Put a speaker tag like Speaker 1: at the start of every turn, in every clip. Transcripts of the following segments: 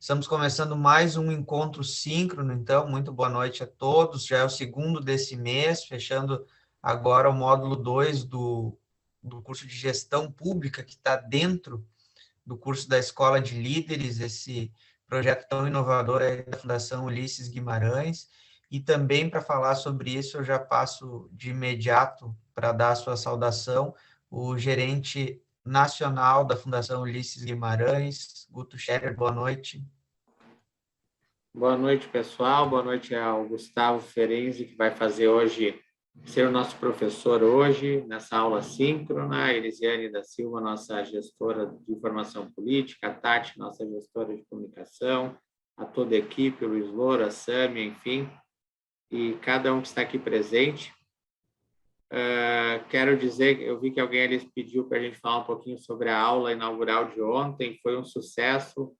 Speaker 1: Estamos começando mais um encontro síncrono, então, muito boa noite a todos. Já é o segundo desse mês, fechando agora o módulo 2 do curso de Gestão Pública, que está dentro do curso da Escola de Líderes, esse projeto tão inovador aí da Fundação Ulisses Guimarães. E também, para falar sobre isso, eu já passo de imediato para dar a sua saudação, o gerente nacional da Fundação Ulisses Guimarães, Guto Scherer. Boa noite.
Speaker 2: Boa noite, pessoal. Boa noite ao Gustavo Ferenzi, que vai fazer hoje, ser o nosso professor hoje, nessa aula síncrona, a Elisiane da Silva, nossa gestora de informação política, a Tati, nossa gestora de comunicação, a toda a equipe, o Luiz Loura, a Sami, enfim, e cada um que está aqui presente. Quero dizer, eu vi que alguém ali pediu para a gente falar um pouquinho sobre a aula inaugural de ontem, foi um sucesso.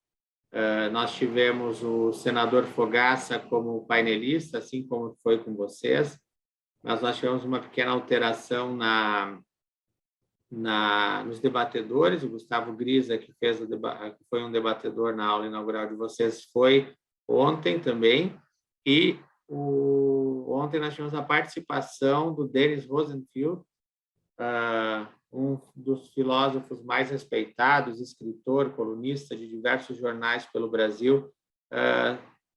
Speaker 2: Nós tivemos o senador Fogaça como painelista, assim como foi com vocês, mas nós tivemos uma pequena alteração nos debatedores. O Gustavo Grisa, que foi um debatedor na aula inaugural de vocês, foi ontem também, e ontem nós tivemos a participação do Dennis Rosenfield, um dos filósofos mais respeitados, escritor, colunista de diversos jornais pelo Brasil,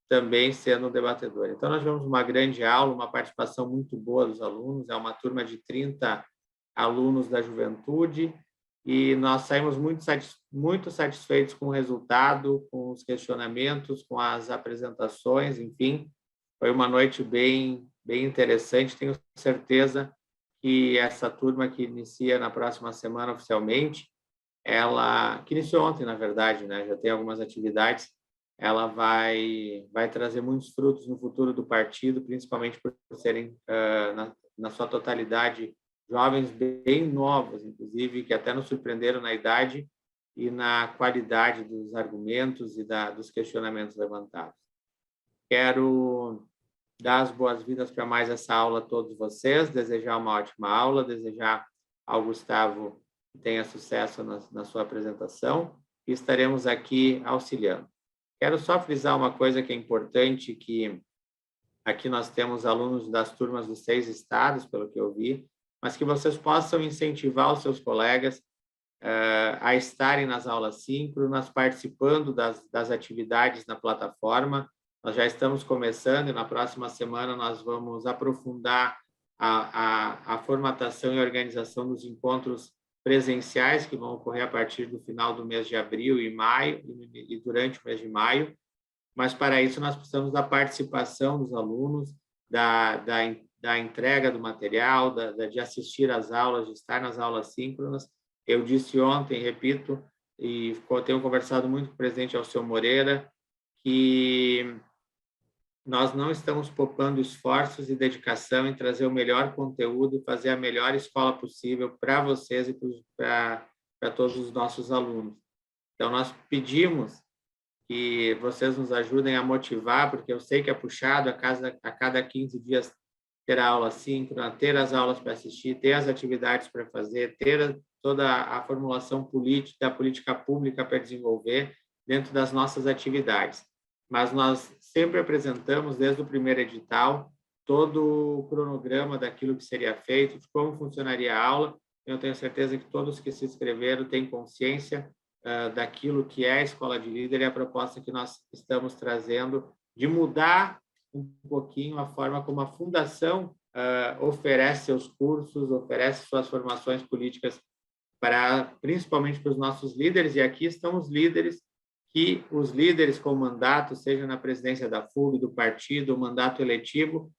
Speaker 2: também sendo um debatedor. Então, nós tivemos uma grande aula, uma participação muito boa dos alunos, é uma turma de 30 alunos da juventude, e nós saímos muito satisfeitos com o resultado, com os questionamentos, com as apresentações, enfim, foi uma noite bem interessante. Tenho certeza que essa turma que inicia na próxima semana oficialmente, que iniciou ontem, na verdade, né? Já tem algumas atividades, ela vai trazer muitos frutos no futuro do partido, principalmente por serem, na sua totalidade, jovens bem novos, inclusive, que até nos surpreenderam na idade e na qualidade dos argumentos e dos questionamentos levantados. Quero dar as boas-vindas para mais essa aula a todos vocês, desejar uma ótima aula, desejar ao Gustavo que tenha sucesso na sua apresentação, e estaremos aqui auxiliando. Quero só frisar uma coisa que é importante, que aqui nós temos alunos das turmas dos 6 estados, pelo que eu vi, mas que vocês possam incentivar os seus colegas a estarem nas aulas síncronas, participando das atividades na plataforma. Nós já estamos começando, e na próxima semana nós vamos aprofundar a formatação e organização dos encontros presenciais, que vão ocorrer a partir do final do mês de abril e maio, e durante o mês de maio. Mas, para isso, nós precisamos da participação dos alunos, da entrega do material, de assistir às aulas, de estar nas aulas síncronas. Eu disse ontem, repito, e tenho conversado muito com o presidente Alceu Moreira, que nós não estamos poupando esforços e dedicação em trazer o melhor conteúdo e fazer a melhor escola possível para vocês e para todos os nossos alunos. Então, nós pedimos que vocês nos ajudem a motivar, porque eu sei que é puxado, a cada 15 dias ter a aula síncrona, ter as aulas para assistir, ter as atividades para fazer, ter toda a formulação da política pública para desenvolver dentro das nossas atividades. Mas nós sempre apresentamos, desde o primeiro edital, todo o cronograma daquilo que seria feito, de como funcionaria a aula. Eu tenho certeza que todos que se inscreveram têm consciência daquilo que é a Escola de Líder, e a proposta que nós estamos trazendo de mudar um pouquinho a forma como a Fundação oferece seus cursos, oferece suas formações políticas, principalmente para os nossos líderes. E aqui estão os líderes, que os líderes com mandato, seja na presidência da FUG, do partido, o mandato eletivo,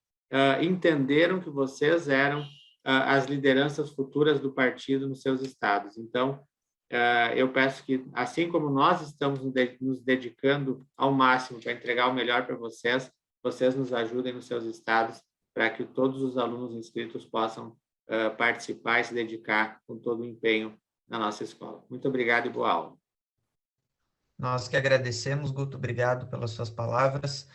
Speaker 2: entenderam que vocês eram as lideranças futuras do partido nos seus estados. Então, eu peço que, assim como nós estamos nos dedicando ao máximo para entregar o melhor para vocês, vocês nos ajudem nos seus estados, para que todos os alunos inscritos possam participar e se dedicar com todo o empenho na nossa escola. Muito obrigado e boa aula.
Speaker 1: Nós que agradecemos, Guto, obrigado pelas suas palavras.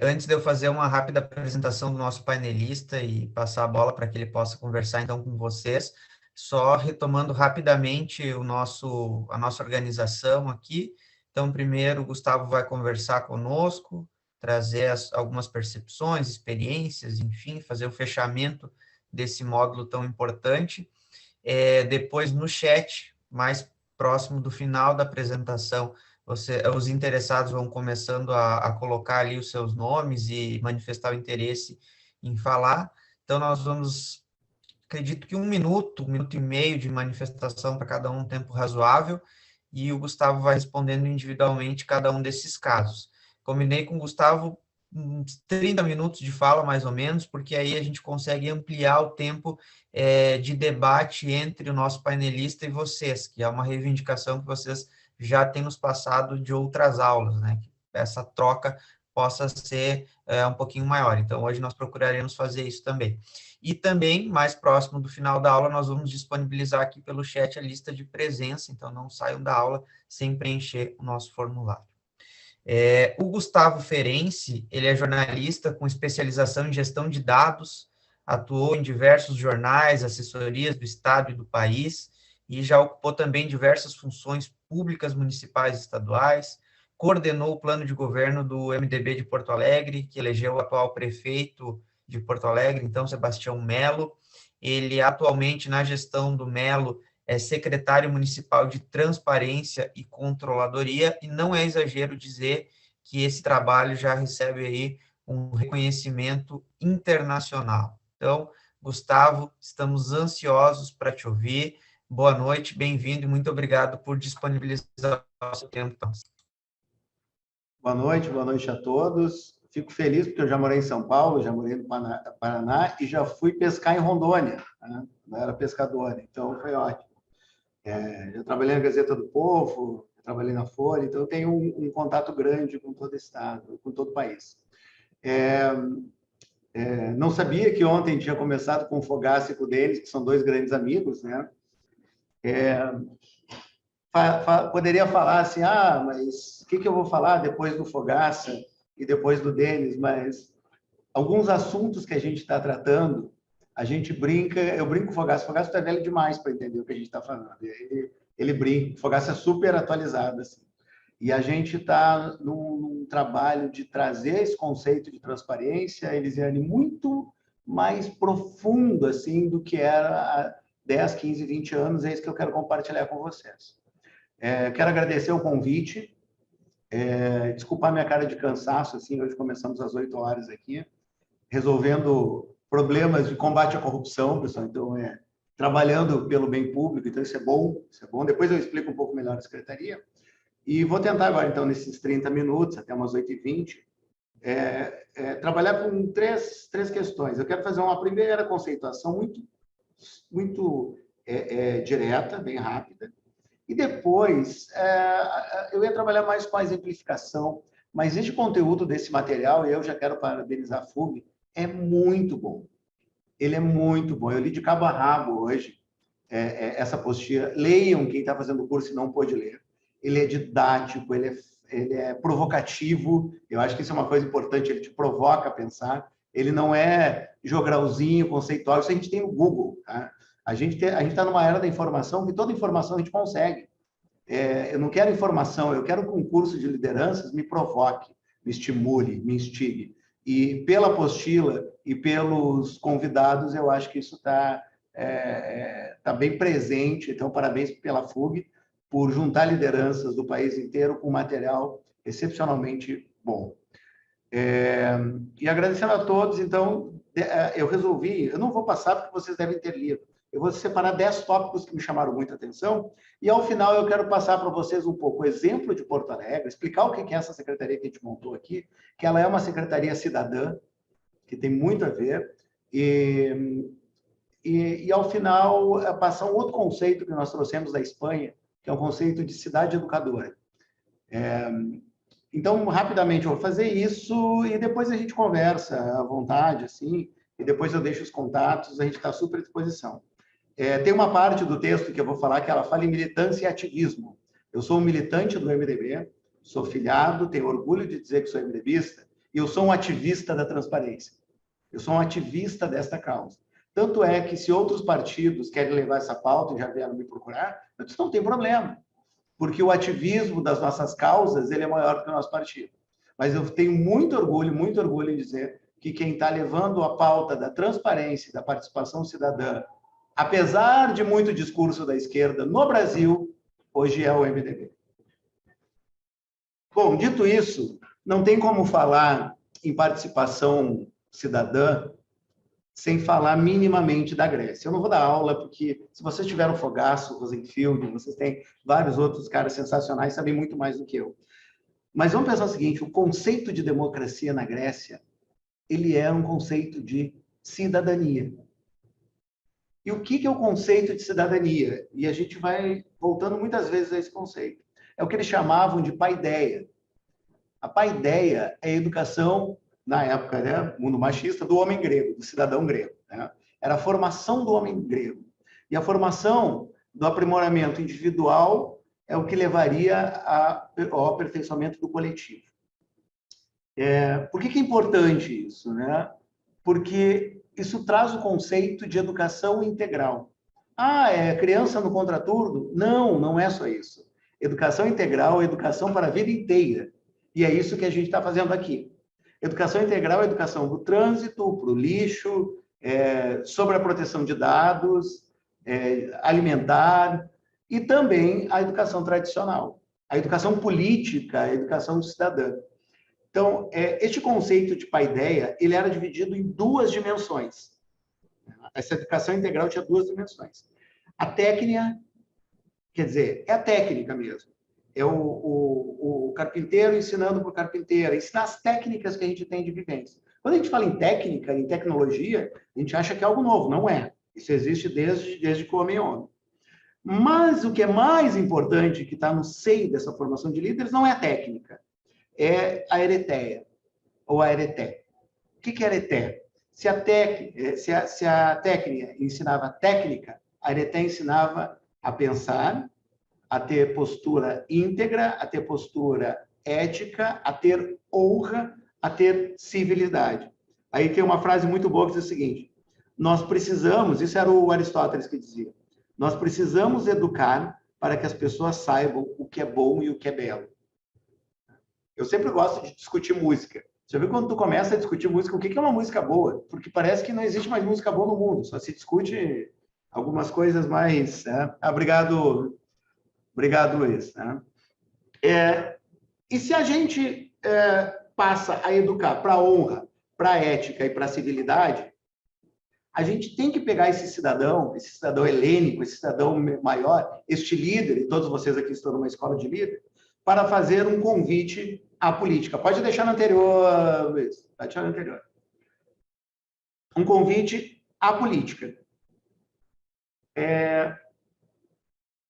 Speaker 1: Antes de eu fazer uma rápida apresentação do nosso painelista e passar a bola para que ele possa conversar então com vocês, só retomando rapidamente a nossa organização aqui. Então, primeiro, o Gustavo vai conversar conosco, trazer algumas percepções, experiências, enfim, fazer o fechamento desse módulo tão importante. Depois, no chat, mais próximo do final da apresentação, os interessados vão começando a colocar ali os seus nomes e manifestar o interesse em falar. Então, nós vamos, acredito que 1 minuto e meio de manifestação para cada um tempo razoável, e o Gustavo vai respondendo individualmente cada um desses casos. Combinei com o Gustavo uns 30 minutos de fala, mais ou menos, porque aí a gente consegue ampliar o tempo de debate entre o nosso painelista e vocês, que é uma reivindicação que vocês já têm nos passado de outras aulas, né? Que essa troca possa ser um pouquinho maior. Então, hoje nós procuraremos fazer isso também. E também, mais próximo do final da aula, nós vamos disponibilizar aqui pelo chat a lista de presença, então não saiam da aula sem preencher o nosso formulário. O Gustavo Ferenci, ele é jornalista com especialização em gestão de dados, atuou em diversos jornais, assessorias do Estado e do país, e já ocupou também diversas funções públicas, municipais e estaduais, coordenou o plano de governo do MDB de Porto Alegre, que elegeu o atual prefeito de Porto Alegre, então, Sebastião Melo. Ele, atualmente, na gestão do Melo, é secretário municipal de Transparência e Controladoria, e não é exagero dizer que esse trabalho já recebe aí um reconhecimento internacional. Então, Gustavo, estamos ansiosos para te ouvir. Boa noite, bem-vindo e muito obrigado por disponibilizar o seu tempo.
Speaker 3: Boa noite a todos. Fico feliz porque eu já morei em São Paulo, já morei no Paraná e já fui pescar em Rondônia, né? Não era pescador, então foi ótimo. Já trabalhei na Gazeta do Povo, trabalhei na Folha, então eu tenho um contato grande com todo o estado, com todo o país. Não sabia que ontem tinha começado com o Fogaça e com o Denis, que são dois grandes amigos, né? Poderia falar assim, mas o que eu vou falar depois do Fogaça e depois do Denis? Mas alguns assuntos que a gente está tratando, a gente brinca, eu brinco com o Fogaça está velho demais para entender o que a gente está falando. Ele brinca, o Fogaça é super atualizado, assim. E a gente está num trabalho de trazer esse conceito de transparência, Elisiane, muito mais profundo assim, do que era há 10, 15, 20 anos, é isso que eu quero compartilhar com vocês. Quero agradecer o convite, desculpar minha cara de cansaço, assim, hoje começamos às 8 horas aqui, resolvendo problemas de combate à corrupção, pessoal, então trabalhando pelo bem público, então isso é bom, depois eu explico um pouco melhor a secretaria, e vou tentar agora, então, nesses 30 minutos, até umas 8h20, trabalhar com três questões. Eu quero fazer uma primeira conceituação muito direta, bem rápida, e depois eu ia trabalhar mais com a exemplificação, mas esse conteúdo desse material, e eu já quero parabenizar a FUG, é muito bom. Ele é muito bom. Eu li de cabo a rabo hoje essa apostila. Leiam quem está fazendo o curso e não pôde ler. Ele é didático, ele é provocativo. Eu acho que isso é uma coisa importante, ele te provoca a pensar. Ele não é jogralzinho, conceitual. Isso a gente tem no Google. Tá? A gente está numa era da informação, que toda informação a gente consegue. Eu não quero informação, eu quero que um curso de lideranças me provoque, me estimule, me instigue. E pela apostila e pelos convidados, eu acho que isso está bem presente. Então, parabéns pela FUG, por juntar lideranças do país inteiro com material excepcionalmente bom. E agradecendo a todos, então, eu resolvi, eu não vou passar porque vocês devem ter lido, eu vou separar 10 tópicos que me chamaram muita atenção e, ao final, eu quero passar para vocês um pouco o exemplo de Porto Alegre, explicar o que é essa secretaria que a gente montou aqui, que ela é uma secretaria cidadã, que tem muito a ver, e ao final, passar um outro conceito que nós trouxemos da Espanha, que é o conceito de cidade educadora. Então, rapidamente, eu vou fazer isso e depois a gente conversa à vontade, assim, e depois eu deixo os contatos, a gente está à super disposição. Tem uma parte do texto que eu vou falar que ela fala em militância e ativismo. Eu sou um militante do MDB, sou filiado, tenho orgulho de dizer que sou MDBista, e eu sou um ativista da transparência. Eu sou um ativista desta causa. Tanto é que, se outros partidos querem levar essa pauta e já vieram me procurar, eu disse, não tem problema. porque o ativismo das nossas causas ele é maior do que o nosso partido. Mas eu tenho muito orgulho em dizer que quem está levando a pauta da transparência, da participação cidadã, apesar de muito discurso da esquerda no Brasil, hoje é o MDB. Bom, dito isso, não tem como falar em participação cidadã sem falar minimamente da Grécia. Eu não vou dar aula, porque se vocês tiveram Fogaço, Rosenfield, vocês têm vários outros caras sensacionais, sabem muito mais do que eu. Mas vamos pensar o seguinte, o conceito de democracia na Grécia, ele é um conceito de cidadania. E o que é o conceito de cidadania? E a gente vai voltando muitas vezes a esse conceito. É o que eles chamavam de paideia. A paideia é a educação, na época, né, mundo machista, do homem grego, do cidadão grego. Né? Era a formação do homem grego. E a formação do aprimoramento individual é o que levaria ao aperfeiçoamento do coletivo. Por que é importante isso? Né? Porque isso traz o conceito de educação integral. É criança no contraturno? Não, não é só isso. Educação integral é educação para a vida inteira. E é isso que a gente está fazendo aqui. Educação integral é educação para o trânsito, para o lixo, sobre a proteção de dados, alimentar, e também a educação tradicional, a educação política, a educação cidadã. Então, este conceito de paideia, ele era dividido em duas dimensões. Essa educação integral tinha duas dimensões. A técnica, quer dizer, é a técnica mesmo. É o carpinteiro ensinando para o carpinteiro, ensinar as técnicas que a gente tem de vivência. Quando a gente fala em técnica, em tecnologia, a gente acha que é algo novo. Não é. Isso existe desde que o homem é homem. Mas o que é mais importante, que está no seio dessa formação de líderes, não é a técnica. É a ereteia, ou a ereté. O que é ereté? Se a técnica ensinava técnica, a ereté ensinava a pensar, a ter postura íntegra, a ter postura ética, a ter honra, a ter civilidade. Aí tem uma frase muito boa que diz o seguinte: nós precisamos, isso era o Aristóteles que dizia, nós precisamos educar para que as pessoas saibam o que é bom e o que é belo. Eu sempre gosto de discutir música. Você vê quando tu começa a discutir música, o que é uma música boa? Porque parece que não existe mais música boa no mundo, só se discute algumas coisas mais... Obrigado, Luiz. E se a gente passa a educar para a honra, para a ética e para a civilidade, a gente tem que pegar esse cidadão helênico, esse cidadão maior, este líder, e todos vocês aqui estão numa escola de líder, para fazer um convite à política. Pode deixar no anterior, Luiz. Pode deixar no anterior. Um convite à política.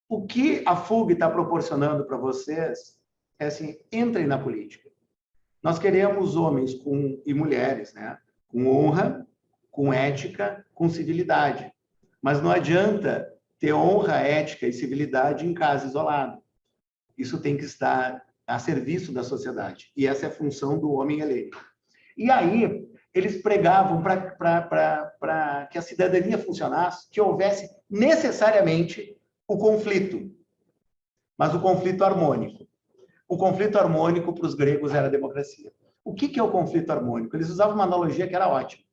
Speaker 3: O que a FUG está proporcionando para vocês é assim, entrem na política. Nós queremos homens e mulheres, né, com honra, com ética, com civilidade. Mas não adianta ter honra, ética e civilidade em casa isolado. Isso tem que estar a serviço da sociedade. E essa é a função do homem helênico. E aí, eles pregavam para que a cidadania funcionasse, que houvesse necessariamente o conflito, mas o conflito harmônico. O conflito harmônico para os gregos era a democracia. O que é o conflito harmônico? Eles usavam uma analogia que era ótima.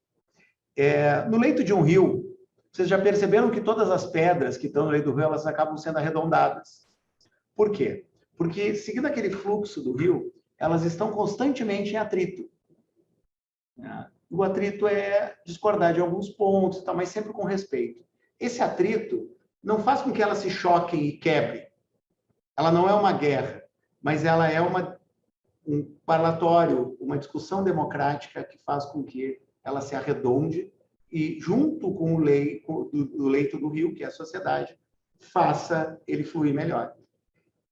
Speaker 3: No leito de um rio, vocês já perceberam que todas as pedras que estão no leito do rio, elas acabam sendo arredondadas. Por quê? Porque, seguindo aquele fluxo do rio, elas estão constantemente em atrito. O atrito é discordar de alguns pontos, mas sempre com respeito. Esse atrito não faz com que elas se choquem e quebrem. Ela não é uma guerra, mas ela é um parlatório, uma discussão democrática que faz com que ela se arredonde e, junto com o leito do rio, que é a sociedade, faça ele fluir melhor.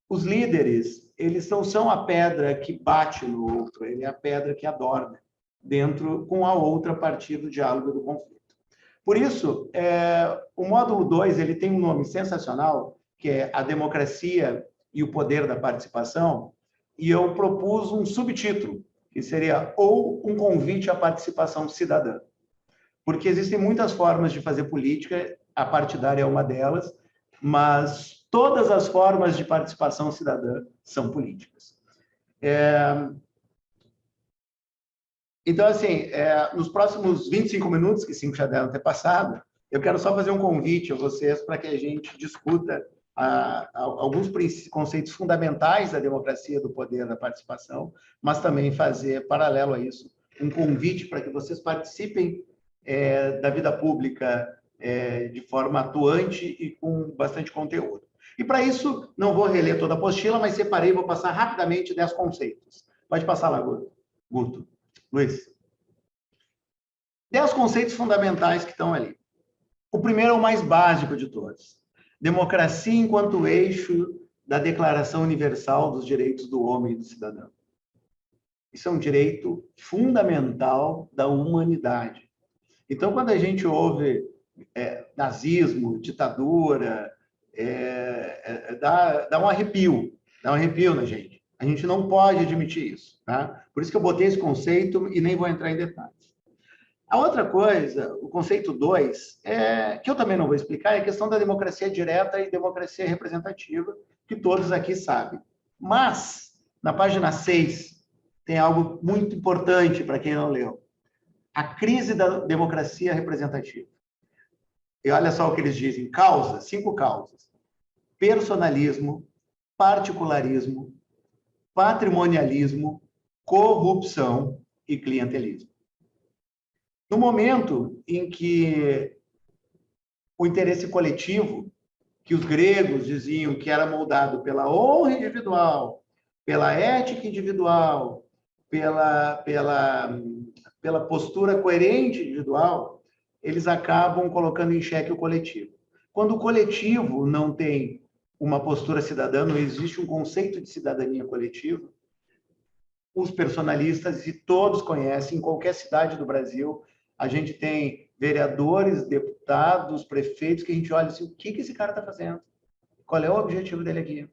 Speaker 3: Os líderes, eles não são a pedra que bate no outro, ele é a pedra que adorna dentro com a outra a partir do diálogo do conflito. Por isso, o módulo 2 ele tem um nome sensacional, que é a democracia e o poder da participação, e eu propus um subtítulo, que seria ou um convite à participação cidadã. Porque existem muitas formas de fazer política, a partidária é uma delas, mas todas as formas de participação cidadã são políticas. Então, assim, nos próximos 25 minutos, que 5 já devem ter passado, eu quero só fazer um convite a vocês para que a gente discuta alguns conceitos fundamentais da democracia, do poder, da participação, mas também fazer, paralelo a isso, um convite para que vocês participem da vida pública de forma atuante e com bastante conteúdo. E, para isso, não vou reler toda a apostila, mas separei e vou passar rapidamente 10 conceitos. Pode passar lá, Guto. Luiz. 10 conceitos fundamentais que estão ali. O primeiro é o mais básico de todos. Democracia enquanto eixo da Declaração Universal dos Direitos do Homem e do Cidadão. Isso é um direito fundamental da humanidade. Então, quando a gente ouve nazismo, ditadura, dá um arrepio na gente. A gente não pode admitir isso. Tá? Por isso que eu botei esse conceito e nem vou entrar em detalhes. A outra coisa, o conceito 2, que eu também não vou explicar, é a questão da democracia direta e democracia representativa, que todos aqui sabem. Mas, na página 6, tem algo muito importante para quem não leu. A crise da democracia representativa. E olha só o que eles dizem. Causas, 5 causas. Personalismo, particularismo, patrimonialismo, corrupção e clientelismo. No momento em que o interesse coletivo, que os gregos diziam que era moldado pela honra individual, pela ética individual, pela postura coerente individual, eles acabam colocando em xeque o coletivo. Quando o coletivo não tem uma postura cidadã, não existe um conceito de cidadania coletiva, os personalistas, e todos conhecem, em qualquer cidade do Brasil, a gente tem vereadores, deputados, prefeitos, que a gente olha assim, o que esse cara está fazendo? Qual é o objetivo dele aqui?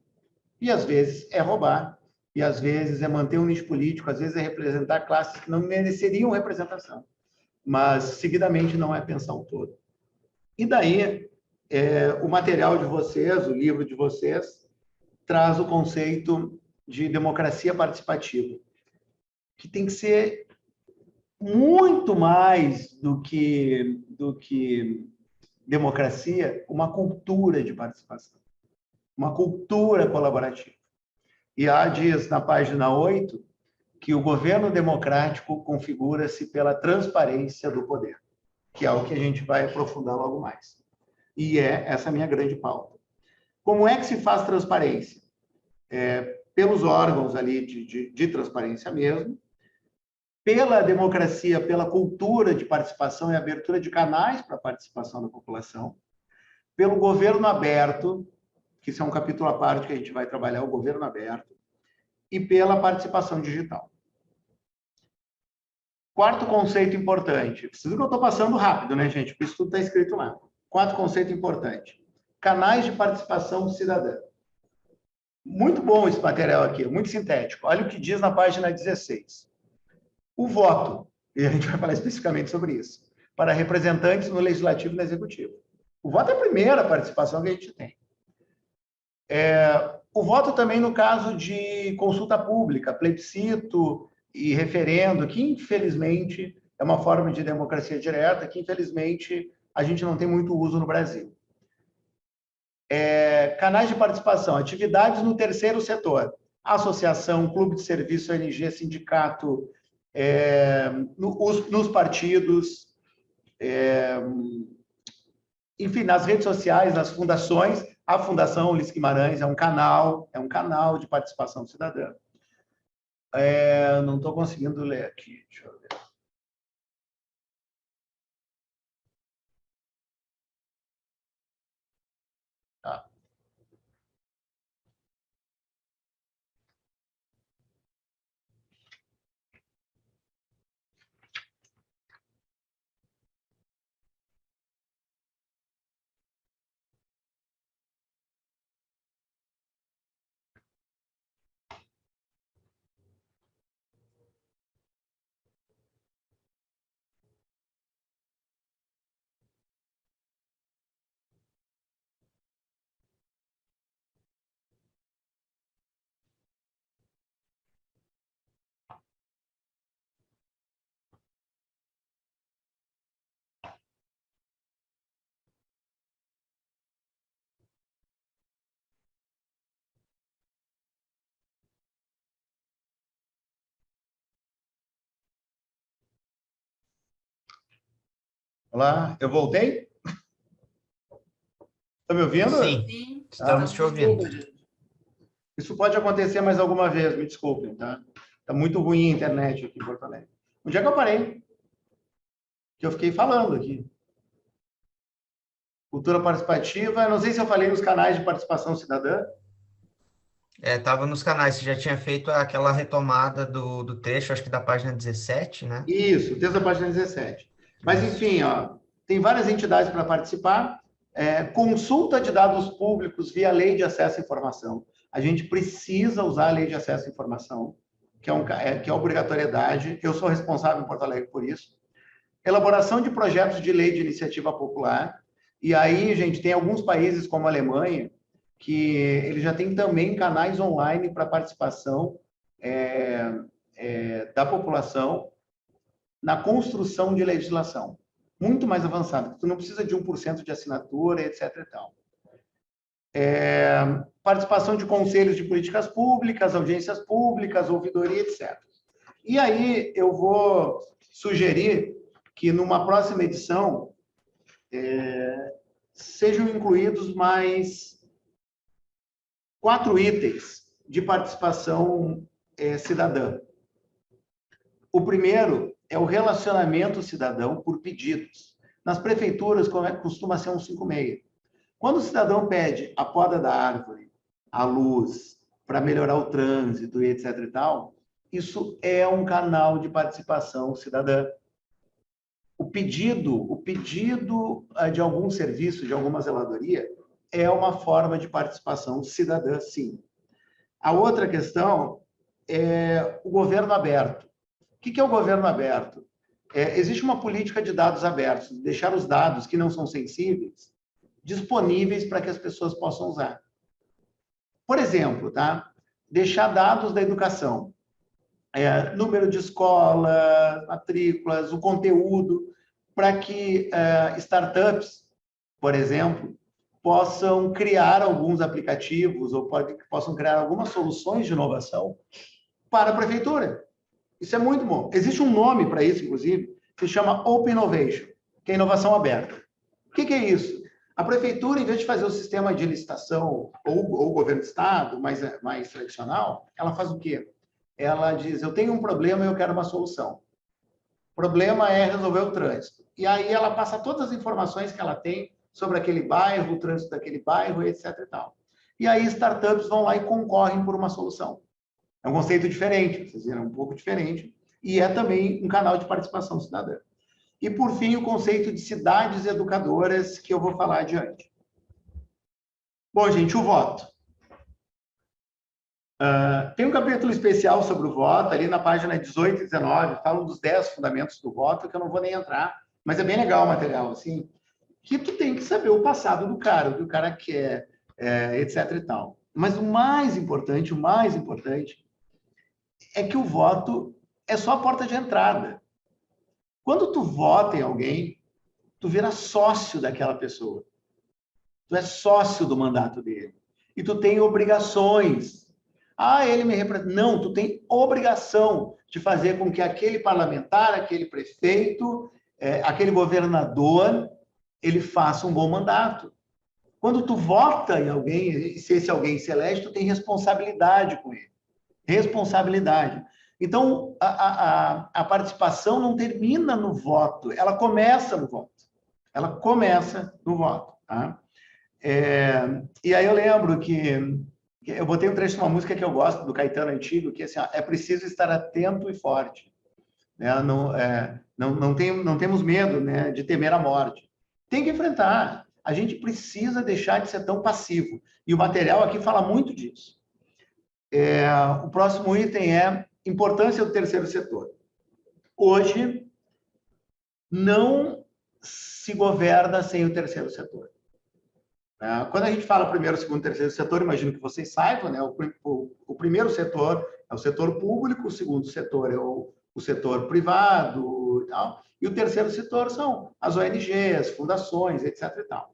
Speaker 3: E, às vezes, é roubar, e, às vezes, é manter um nicho político, às vezes, é representar classes que não mereceriam representação. Mas, seguidamente, não é pensar o todo. E daí, o material de vocês, o livro de vocês, traz o conceito de democracia participativa, que tem que ser muito mais do que democracia, uma cultura de participação, uma cultura colaborativa. E há diz na página 8 que o governo democrático configura-se pela transparência do poder, que é o que a gente vai aprofundar logo mais. E essa a minha grande pauta. Como é que se faz transparência? Pelos órgãos ali de transparência mesmo, pela democracia, pela cultura de participação e abertura de canais para a participação da população, pelo governo aberto, que isso é um capítulo à parte que a gente vai trabalhar, o governo aberto, e pela participação digital. Quarto conceito importante. Preciso que eu estou passando rápido, né, gente? Porque isso tudo está escrito lá. Quarto conceito importante. Canais de participação cidadã. Muito bom esse material aqui, muito sintético. Olha o que diz na página 16. O voto, e a gente vai falar especificamente sobre isso, para representantes no Legislativo e no Executivo. O voto é a primeira participação que a gente tem. O voto também no caso de consulta pública, plebiscito e referendo, que infelizmente é uma forma de democracia direta, que infelizmente a gente não tem muito uso no Brasil. Canais de participação, atividades no terceiro setor, associação, clube de serviço, ONG, sindicato, nos partidos, enfim, nas redes sociais, nas fundações. A Fundação Ulisses Guimarães é um canal de participação cidadã. Não estou conseguindo ler aqui, deixa eu ver. Tá. Olá, eu voltei? Está me ouvindo?
Speaker 1: Sim, estamos te ouvindo.
Speaker 3: Isso pode acontecer mais alguma vez, me desculpem, tá? Está muito ruim a internet aqui em Porto Alegre. Onde é que eu parei? Que eu fiquei falando aqui. Cultura participativa, não sei se eu falei nos canais de participação cidadã.
Speaker 1: Estava nos canais, você já tinha feito aquela retomada do trecho, acho que da página 17, né?
Speaker 3: Isso, desde a página 17. Mas, enfim, ó, tem várias entidades para participar. Consulta de dados públicos via Lei de Acesso à Informação. A gente precisa usar a Lei de Acesso à Informação, que é obrigatoriedade. Eu sou responsável em Porto Alegre por isso. Elaboração de projetos de lei de iniciativa popular. E aí, gente, tem alguns países como a Alemanha, que ele já tem também canais online para participação da população na construção de legislação. Muito mais avançada. Tu não precisa de 1% de assinatura, etc. e tal. Participação de conselhos de políticas públicas, audiências públicas, ouvidoria, etc. E aí eu vou sugerir que numa próxima edição sejam incluídos mais 4 itens de participação cidadã. O primeiro é o relacionamento cidadão por pedidos. Nas prefeituras costuma ser um 56. Quando o cidadão pede a poda da árvore, a luz, para melhorar o trânsito e etc e tal, isso é um canal de participação cidadã. O pedido de algum serviço, de alguma zeladoria, é uma forma de participação cidadã, sim. A outra questão é o governo aberto. O que é o governo aberto? Existe uma política de dados abertos, deixar os dados que não são sensíveis disponíveis para que as pessoas possam usar. Por exemplo, tá? Deixar dados da educação. Número de escola, matrículas, o conteúdo, para que startups, por exemplo, possam criar alguns aplicativos ou possam criar algumas soluções de inovação para a prefeitura. Isso é muito bom. Existe um nome para isso, inclusive, que se chama Open Innovation, que é inovação aberta. O que é isso? A prefeitura, em vez de fazer o sistema de licitação ou o governo do estado, mais tradicional, ela faz o quê? Ela diz, eu tenho um problema e eu quero uma solução. O problema é resolver o trânsito. E aí ela passa todas as informações que ela tem sobre aquele bairro, o trânsito daquele bairro, etc. e tal. E aí startups vão lá e concorrem por uma solução. É um conceito diferente, vocês viram, um pouco diferente, e é também um canal de participação cidadã. E, por fim, o conceito de cidades educadoras, que eu vou falar adiante. Bom, gente, o voto. Tem um capítulo especial sobre o voto, ali na página 18 e 19, falam dos 10 fundamentos do voto, que eu não vou nem entrar, mas é bem legal o material, assim, que tu tem que saber o passado do cara, o que o cara quer, etc e tal. Mas o mais importante é que o voto é só a porta de entrada. Quando tu vota em alguém, tu vira sócio daquela pessoa. Tu é sócio do mandato dele. E tu tem obrigações. Ele me representa. Não, tu tem obrigação de fazer com que aquele parlamentar, aquele prefeito, aquele governador, ele faça um bom mandato. Quando tu vota em alguém, e se esse alguém se elege, tu tem responsabilidade com ele. Responsabilidade. Então, a participação não termina no voto, ela começa no voto. Ela começa no voto. Tá? E aí eu lembro que eu botei um trecho de uma música que eu gosto, do Caetano antigo, que é assim, é preciso estar atento e forte. Né? Não temos medo, né, de temer a morte. Tem que enfrentar. A gente precisa deixar de ser tão passivo. E o material aqui fala muito disso. O próximo item é importância do terceiro setor. Hoje, não se governa sem o terceiro setor. Quando a gente fala primeiro, segundo, terceiro setor, imagino que vocês saibam, né? O primeiro setor é o setor público, o segundo setor é o setor privado e tal, e o terceiro setor são as ONGs, fundações, etc. e tal.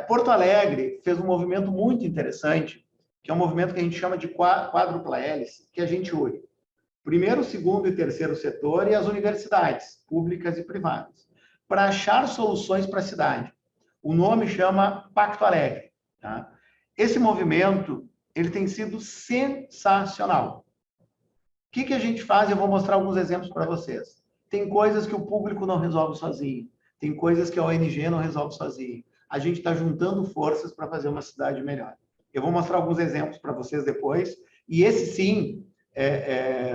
Speaker 3: Porto Alegre fez um movimento muito interessante, que é um movimento que a gente chama de quádrupla hélice, que a gente une primeiro, segundo e terceiro setor e as universidades, públicas e privadas. para achar soluções para a cidade. O nome chama Pacto Alegre. Tá? Esse movimento ele tem sido sensacional. O que a gente faz? Eu vou mostrar alguns exemplos para vocês. Tem coisas que o público não resolve sozinho. Tem coisas que a ONG não resolve sozinho. A gente está juntando forças para fazer uma cidade melhor. Eu vou mostrar alguns exemplos para vocês depois. E esse sim,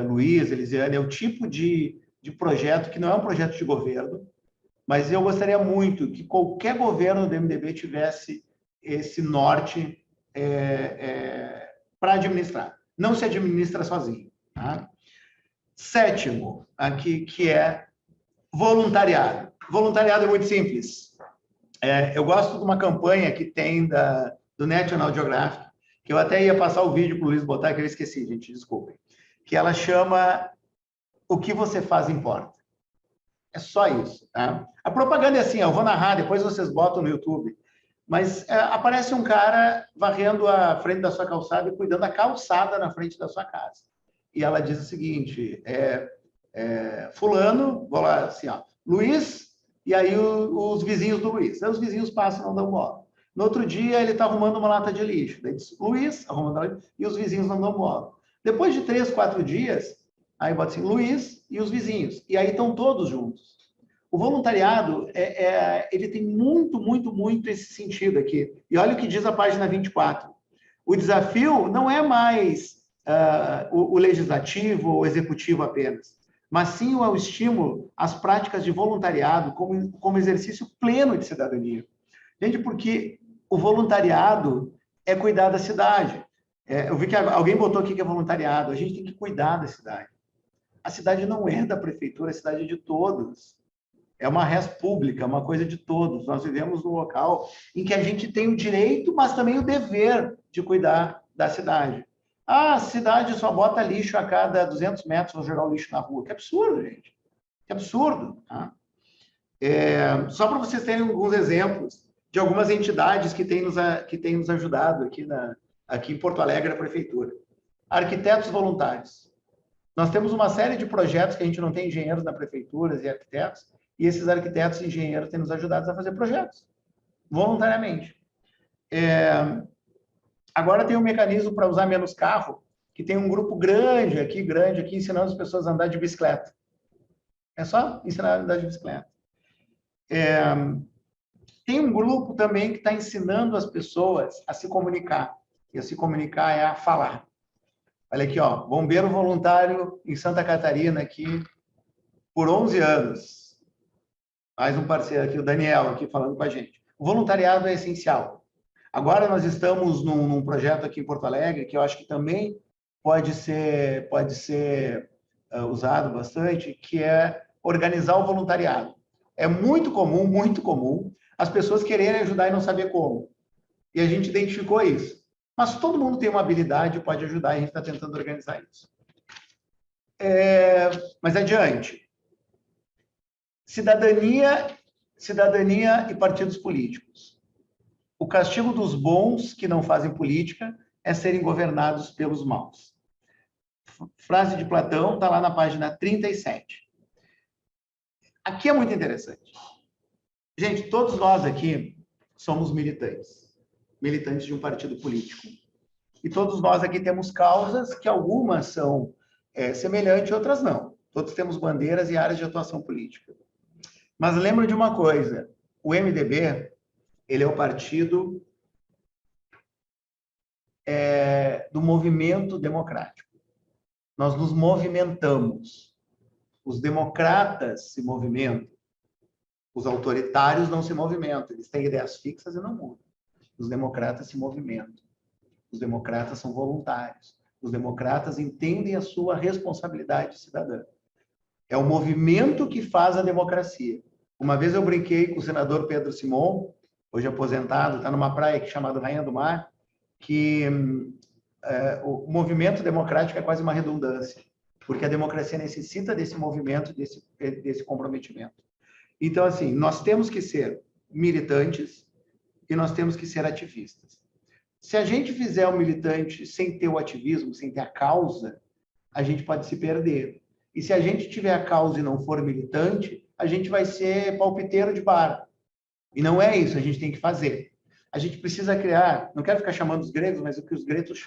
Speaker 3: Luiz, Elisiane, é o tipo de projeto que não é um projeto de governo, mas eu gostaria muito que qualquer governo do MDB tivesse esse norte para administrar. Não se administra sozinho. Tá? Sétimo, aqui, que é voluntariado. Voluntariado é muito simples. Eu gosto de uma campanha que tem do National Geographic, que eu até ia passar o vídeo para o Luiz botar, que eu esqueci, gente, desculpem. Que ela chama O que você faz importa. É só isso. Tá? A propaganda é assim, eu vou narrar, depois vocês botam no YouTube. Mas aparece um cara varrendo a frente da sua calçada e cuidando da calçada na frente da sua casa. E ela diz o seguinte, fulano, vou lá assim, ó, Luiz, e aí os vizinhos do Luiz. Aí os vizinhos passam e não dão bola. No outro dia, ele está arrumando uma lata de lixo. Daí diz, Luiz, arrumando a lata, e os vizinhos não dão bola. Depois de 3, 4 dias, aí bota assim, Luiz e os vizinhos. E aí estão todos juntos. O voluntariado, ele tem muito, muito, muito esse sentido aqui. E olha o que diz a página 24. O desafio não é mais o legislativo ou o executivo apenas, mas sim o estímulo às práticas de voluntariado como exercício pleno de cidadania. Gente, porque o voluntariado é cuidar da cidade. Eu vi que alguém botou aqui que é voluntariado. A gente tem que cuidar da cidade. A cidade não é da prefeitura, a cidade é de todos. É uma res pública, uma coisa de todos. Nós vivemos num local em que a gente tem o direito, mas também o dever de cuidar da cidade. A cidade só bota lixo a cada 200 metros, vou jogar o lixo na rua. Que absurdo, gente. Que absurdo. Tá? Só para vocês terem alguns exemplos de algumas entidades que têm nos ajudado aqui em Porto Alegre, na prefeitura. Arquitetos voluntários. Nós temos uma série de projetos que a gente não tem engenheiros na prefeitura e arquitetos, e esses arquitetos e engenheiros têm nos ajudado a fazer projetos, voluntariamente. Agora tem um mecanismo para usar menos carro, que tem um grupo grande aqui, ensinando as pessoas a andar de bicicleta. É só ensinar a andar de bicicleta. Tem um grupo também que está ensinando as pessoas a se comunicar. E a se comunicar é a falar. Olha aqui, ó, bombeiro voluntário em Santa Catarina aqui por 11 anos. Mais um parceiro aqui, o Daniel, aqui falando com a gente. O voluntariado é essencial. Agora nós estamos num projeto aqui em Porto Alegre, que eu acho que também pode ser usado bastante, que é organizar o voluntariado. É muito comum, as pessoas quererem ajudar e não saber como. E a gente identificou isso. Mas todo mundo tem uma habilidade e pode ajudar, e a gente está tentando organizar isso. Mas adiante. Cidadania e partidos políticos. O castigo dos bons que não fazem política é serem governados pelos maus. Frase de Platão, está lá na página 37. Aqui é muito interessante. Gente, todos nós aqui somos militantes de um partido político. E todos nós aqui temos causas que algumas são semelhantes, outras não. Todos temos bandeiras e áreas de atuação política. Mas lembra de uma coisa, o MDB, ele é o partido do movimento democrático. Nós nos movimentamos. Os democratas se movimentam. Os autoritários não se movimentam. Eles têm ideias fixas e não mudam. Os democratas se movimentam. Os democratas são voluntários. Os democratas entendem a sua responsabilidade cidadã. É o movimento que faz a democracia. Uma vez eu brinquei com o senador Pedro Simon, hoje aposentado, está numa praia aqui chamada Rainha do Mar, que o movimento democrático é quase uma redundância, porque a democracia necessita desse movimento, desse comprometimento. Então, assim, nós temos que ser militantes e nós temos que ser ativistas. Se a gente fizer o militante sem ter o ativismo, sem ter a causa, a gente pode se perder. E se a gente tiver a causa e não for militante, a gente vai ser palpiteiro de bar. E não é isso, a gente tem que fazer. A gente precisa criar, não quero ficar chamando os gregos, mas o que os gregos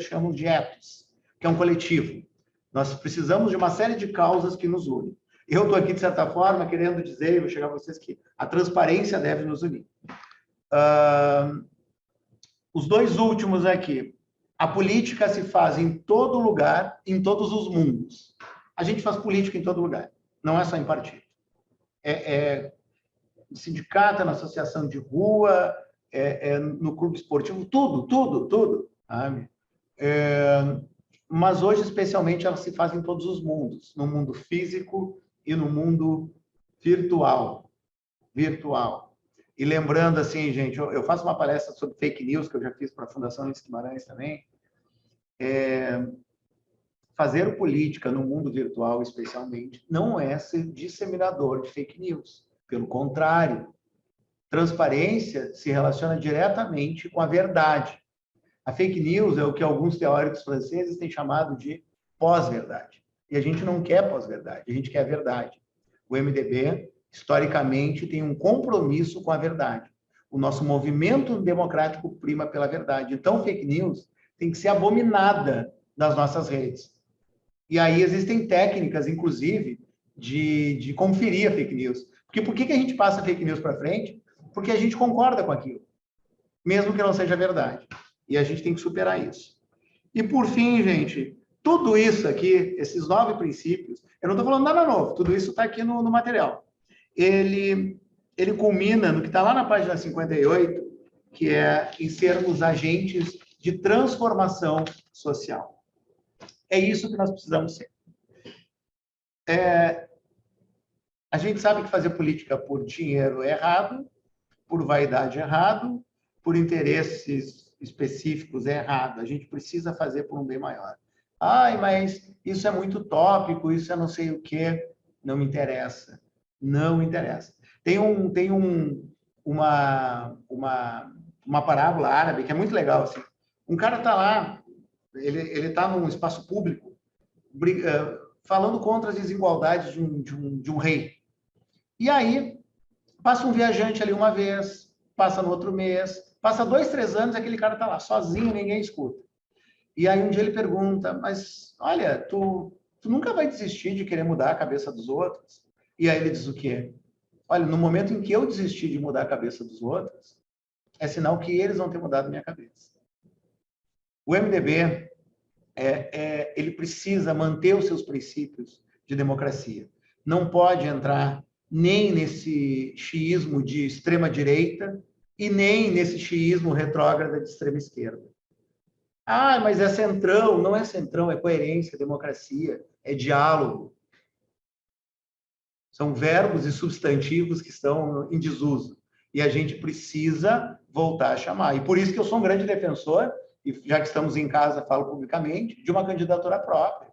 Speaker 3: chamam de ethos, que é um coletivo. Nós precisamos de uma série de causas que nos unem. Eu estou aqui, de certa forma, querendo dizer, vou chegar a vocês, que a transparência deve nos unir. Os dois últimos aqui. A política se faz em todo lugar, em todos os mundos. A gente faz política em todo lugar, não é só em partido. No sindicato, na associação de rua, no clube esportivo, tudo, sabe? Mas hoje, especialmente, ela se faz em todos os mundos, no mundo físico e no mundo virtual. E lembrando, assim, gente, eu faço uma palestra sobre fake news, que eu já fiz para a Fundação Luiz Guimarães também. Fazer política no mundo virtual, especialmente, não é ser disseminador de fake news. Pelo contrário, transparência se relaciona diretamente com a verdade. A fake news é o que alguns teóricos franceses têm chamado de pós-verdade. E a gente não quer pós-verdade, a gente quer a verdade. O MDB, historicamente, tem um compromisso com a verdade. O nosso movimento democrático prima pela verdade. Então, fake news tem que ser abominada nas nossas redes. E aí existem técnicas, inclusive, de conferir a fake news. Porque por que a gente passa fake news para frente? Porque a gente concorda com aquilo, mesmo que não seja verdade. E a gente tem que superar isso. E, por fim, gente, tudo isso aqui, esses 9 princípios, eu não estou falando nada novo, tudo isso está aqui no material. Ele culmina no que está lá na página 58, que é em sermos agentes de transformação social. É isso que nós precisamos ser. A gente sabe que fazer política por dinheiro é errado, por vaidade é errado, por interesses específicos é errado. A gente precisa fazer por um bem maior. Ai, mas isso é muito utópico, isso é não sei o quê. Não me interessa. Não interessa. Tem uma parábola árabe que é muito legal. Assim. Um cara está lá, ele está num espaço público, falando contra as desigualdades de um rei. E aí, passa um viajante ali uma vez, passa no outro mês, passa 2, 3 anos, aquele cara está lá, sozinho, ninguém escuta. E aí um dia ele pergunta, mas, olha, tu nunca vai desistir de querer mudar a cabeça dos outros? E aí ele diz o quê? Olha, no momento em que eu desistir de mudar a cabeça dos outros, é sinal que eles vão ter mudado a minha cabeça. O MDB, ele precisa manter os seus princípios de democracia. Não pode entrar nem nesse xiismo de extrema-direita e nem nesse xiismo retrógrado de extrema-esquerda. Ah, mas é centrão. Não é centrão, é coerência, democracia, é diálogo. São verbos e substantivos que estão em desuso. E a gente precisa voltar a chamar. E por isso que eu sou um grande defensor, e já que estamos em casa, falo publicamente, de uma candidatura própria.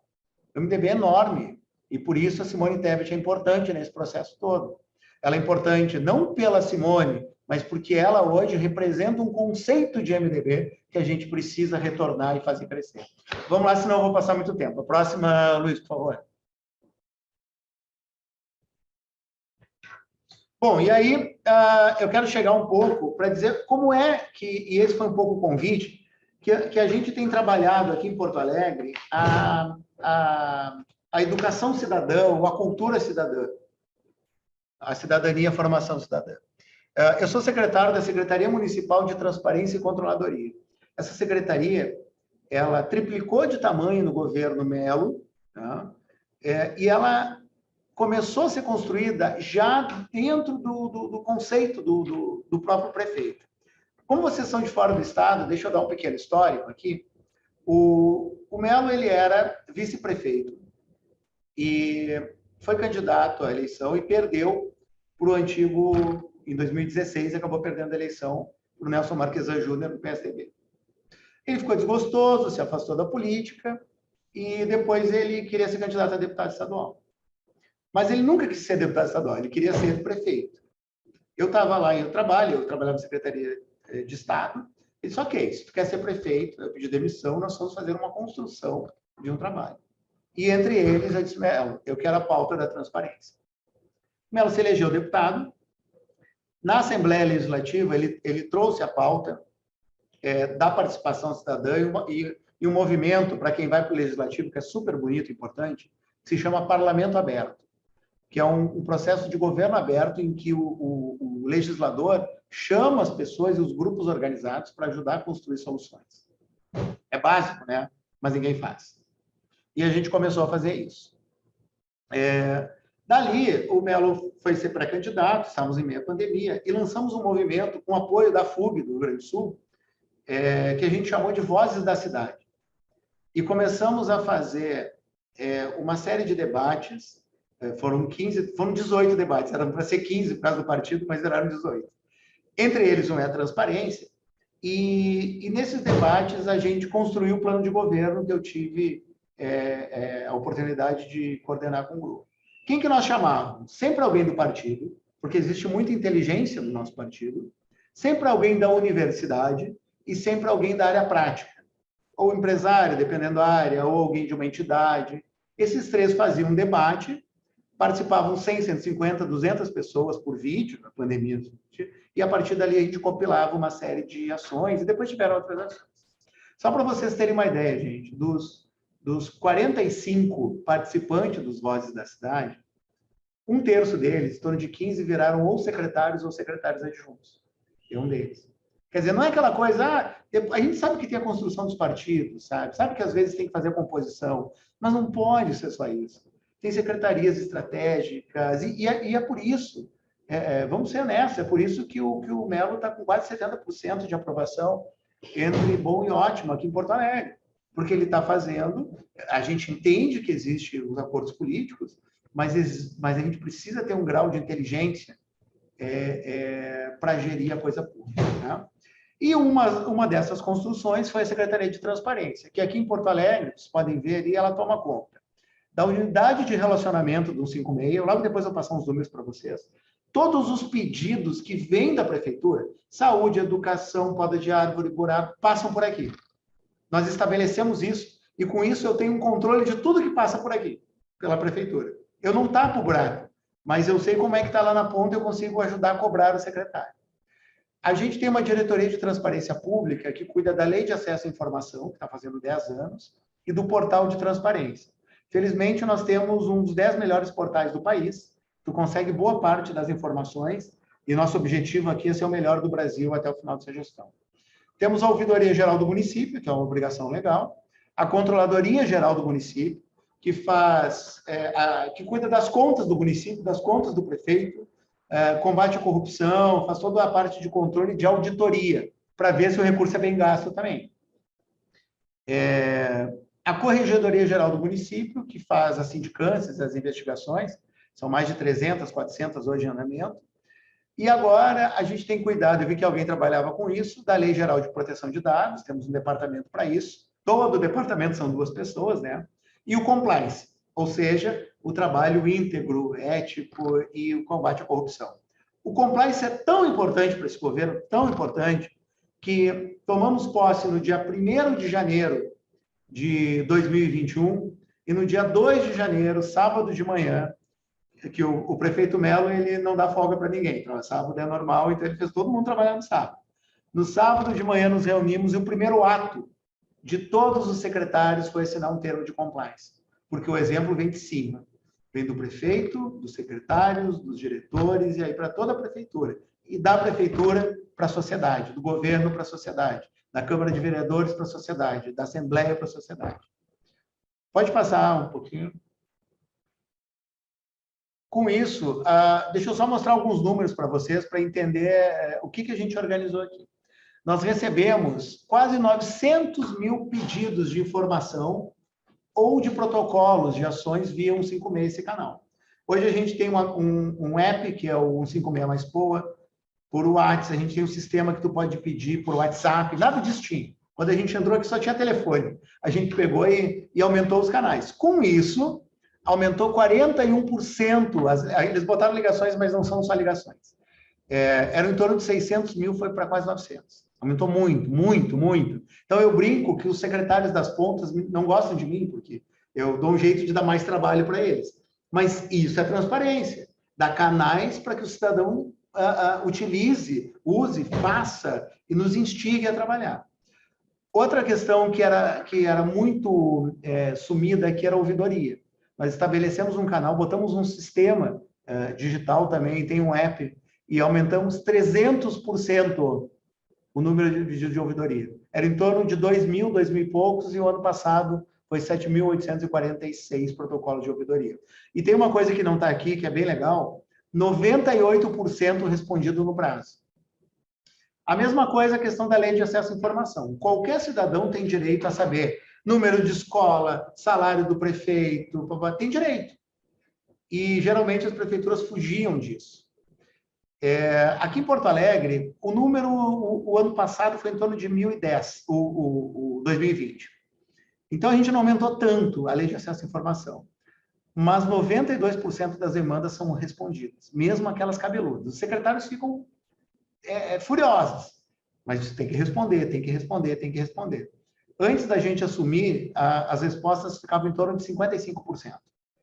Speaker 3: O MDB é enorme. E por isso a Simone Tebet é importante nesse processo todo. Ela é importante não pela Simone, mas porque ela hoje representa um conceito de MDB que a gente precisa retornar e fazer crescer. Vamos lá, senão eu vou passar muito tempo. A próxima, Luiz, por favor. Bom, e aí eu quero chegar um pouco para dizer como é que, e esse foi um pouco o convite, que a gente tem trabalhado aqui em Porto Alegre a educação cidadã, ou a cultura cidadã, a cidadania e a formação cidadã. Eu sou secretário da Secretaria Municipal de Transparência e Controladoria. Essa secretaria, ela triplicou de tamanho no governo Melo, tá? E ela começou a ser construída já dentro do conceito do próprio prefeito. Como vocês são de fora do estado, deixa eu dar um pequeno histórico aqui. O Melo, ele era vice-prefeito e foi candidato à eleição e perdeu para o antigo, em 2016, acabou perdendo a eleição para o Nelson Marquesan Júnior, do PSDB. Ele ficou desgostoso, se afastou da política e depois ele queria ser candidato a deputado estadual. Mas ele nunca quis ser deputado estadual, ele queria ser prefeito. Eu estava lá em trabalho, eu trabalhava na Secretaria de Estado. Ele disse, ok, se tu quer ser prefeito, eu pedi demissão, nós vamos fazer uma construção de um trabalho. E entre eles, eu disse, Melo, eu quero a pauta da transparência. Melo se elegeu deputado. Na Assembleia Legislativa, ele trouxe a pauta da participação cidadã e um movimento, para quem vai para o Legislativo, que é super bonito e importante, que se chama Parlamento Aberto, que é um processo de governo aberto em que o legislador chama as pessoas e os grupos organizados para ajudar a construir soluções. É básico, né? Mas ninguém faz. E a gente começou a fazer isso. Dali, o Melo foi ser pré-candidato, estávamos em meio à pandemia, e lançamos um movimento com apoio da FUB, do Rio Grande do Sul, que a gente chamou de Vozes da Cidade. E começamos a fazer uma série de debates, foram 18 debates, eram para ser 15 por causa do partido, mas eram 18. Entre eles, um é a transparência, e nesses debates a gente construiu o plano de governo que eu tive a oportunidade de coordenar com o grupo. Quem que nós chamávamos? Sempre alguém do partido, porque existe muita inteligência no nosso partido, sempre alguém da universidade e sempre alguém da área prática, ou empresário, dependendo da área, ou alguém de uma entidade. Esses três faziam um debate, participavam 100, 150, 200 pessoas por vídeo, na pandemia, e a partir dali a gente compilava uma série de ações, e depois tiveram outras ações. Só para vocês terem uma ideia, gente, dos 45 participantes dos Vozes da Cidade, um terço deles, em torno de 15, viraram ou secretários adjuntos. Eu um deles. Quer dizer, não é aquela coisa, a gente sabe que tem a construção dos partidos, sabe que às vezes tem que fazer a composição, mas não pode ser só isso. Tem secretarias estratégicas, e é por isso, vamos ser honestos, é por isso que o Melo está com quase 70% de aprovação entre bom e ótimo aqui em Porto Alegre, porque ele está fazendo, a gente entende que existem os acordos políticos, mas a gente precisa ter um grau de inteligência para gerir a coisa pública, né? E uma dessas construções foi a Secretaria de Transparência, que aqui em Porto Alegre, vocês podem ver ali, ela toma conta da unidade de relacionamento do 156, logo depois eu vou passar uns números para vocês, todos os pedidos que vêm da prefeitura, saúde, educação, poda de árvore, buraco, passam por aqui. Nós estabelecemos isso, e com isso eu tenho um controle de tudo que passa por aqui, pela prefeitura. Eu não tapo o buraco, mas eu sei como é que está lá na ponta, eu consigo ajudar a cobrar o secretário. A gente tem uma diretoria de transparência pública que cuida da Lei de Acesso à Informação, que está fazendo 10 anos, e do portal de transparência. Felizmente, nós temos um dos 10 melhores portais do país, tu consegue boa parte das informações, e nosso objetivo aqui é ser o melhor do Brasil até o final dessa gestão. Temos a Ouvidoria Geral do Município, que é uma obrigação legal, a Controladoria Geral do Município, que que cuida das contas do município, das contas do prefeito, combate a corrupção, faz toda a parte de controle de auditoria, para ver se o recurso é bem gasto também. A Corregedoria Geral do Município, que faz as sindicâncias, as investigações, são mais de 300, 400 hoje em andamento. E agora a gente tem cuidado, eu vi que alguém trabalhava com isso, da Lei Geral de Proteção de Dados, temos um departamento para isso, todo o departamento são 2 pessoas, né? E o compliance, ou seja, o trabalho íntegro, ético e o combate à corrupção. O compliance é tão importante para esse governo, tão importante, que tomamos posse no dia 1º de janeiro de 2021 e no dia 2 de janeiro, sábado de manhã, que o prefeito Melo, ele não dá folga para ninguém, então sábado é normal, então ele fez todo mundo trabalhar no sábado. No sábado de manhã nos reunimos e o primeiro ato de todos os secretários foi assinar um termo de compliance, porque o exemplo vem de cima, vem do prefeito, dos secretários, dos diretores, e aí para toda a prefeitura, e da prefeitura para a sociedade, do governo para a sociedade, da Câmara de Vereadores para a sociedade, da Assembleia para a sociedade. Pode passar um pouquinho. Com isso, deixa eu só mostrar alguns números para vocês, para entender o que a gente organizou aqui. Nós recebemos quase 900 mil pedidos de informação ou de protocolos de ações via 156, esse canal. Hoje a gente tem um app, que é o 156 Mais Poa, por WhatsApp, a gente tem um sistema que tu pode pedir por WhatsApp, nada disso tinha. Quando a gente entrou aqui só tinha telefone. A gente pegou e aumentou os canais. Com isso, aumentou 41%, eles botaram ligações, mas não são só ligações. Eram em torno de 600 mil, foi para quase 900. Aumentou muito, muito, muito. Então, eu brinco que os secretários das pontas não gostam de mim, porque eu dou um jeito de dar mais trabalho para eles. Mas isso é transparência. dar canais para que o cidadão utilize, use, faça e nos instigue a trabalhar. Outra questão que era muito sumida aqui era a ouvidoria. Nós estabelecemos um canal, botamos um sistema digital também, tem um app, e aumentamos 300% o número de pedidos de ouvidoria. Era em torno de 2.000, 2.000 e poucos, e o ano passado foi 7.846 protocolos de ouvidoria. E tem uma coisa que não está aqui, que é bem legal, 98% respondido no prazo. A mesma coisa a questão da lei de acesso à informação. Qualquer cidadão tem direito a saber número de escola, salário do prefeito, tem direito. E, geralmente, as prefeituras fugiam disso. Aqui em Porto Alegre, o número, o ano passado foi em torno de 1.010, o 2020. Então, a gente não aumentou tanto a lei de acesso à informação. Mas 92% das demandas são respondidas, mesmo aquelas cabeludas. Os secretários ficam furiosos, mas tem que responder, tem que responder, tem que responder. Antes da gente assumir, as respostas ficavam em torno de 55%.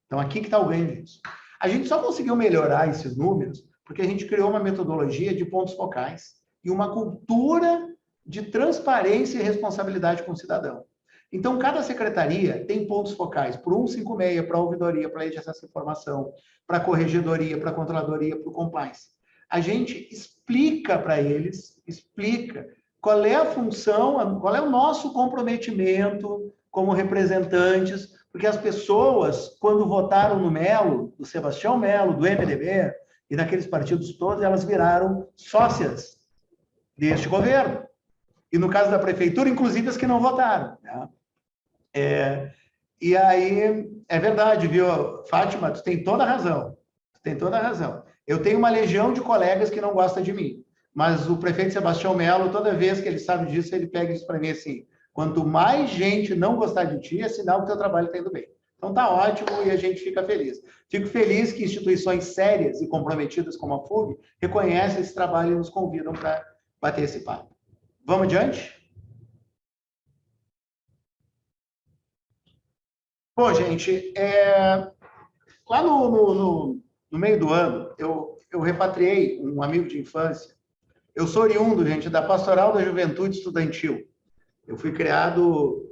Speaker 3: Então, aqui que está o ganho disso. A gente só conseguiu melhorar esses números porque a gente criou uma metodologia de pontos focais e uma cultura de transparência e responsabilidade com o cidadão. Então, cada secretaria tem pontos focais para o 156, para a ouvidoria, para a lei de acesso à informação, para a corregedoria, para a controladoria, para o compliance. A gente explica para eles, qual é a função, qual é o nosso comprometimento como representantes, porque as pessoas, quando votaram no Melo, do Sebastião Melo, do MDB, e daqueles partidos todos, elas viraram sócias deste governo. E no caso da prefeitura, inclusive as que não votaram. Né? E aí, é verdade, viu? Fátima, tu tem toda a razão. Tu tem toda a razão. Eu tenho uma legião de colegas que não gostam de mim. Mas o prefeito Sebastião Melo, toda vez que ele sabe disso, ele pega isso para mim assim, quanto mais gente não gostar de ti, é sinal que o teu trabalho está indo bem. Então tá ótimo e a gente fica feliz. Fico feliz que instituições sérias e comprometidas como a FUG reconhecem esse trabalho e nos convidam para bater esse papo. Vamos adiante? Bom, gente, lá no meio do ano, eu repatriei um amigo de infância. Eu sou oriundo, gente, da Pastoral da Juventude Estudantil. Eu fui criado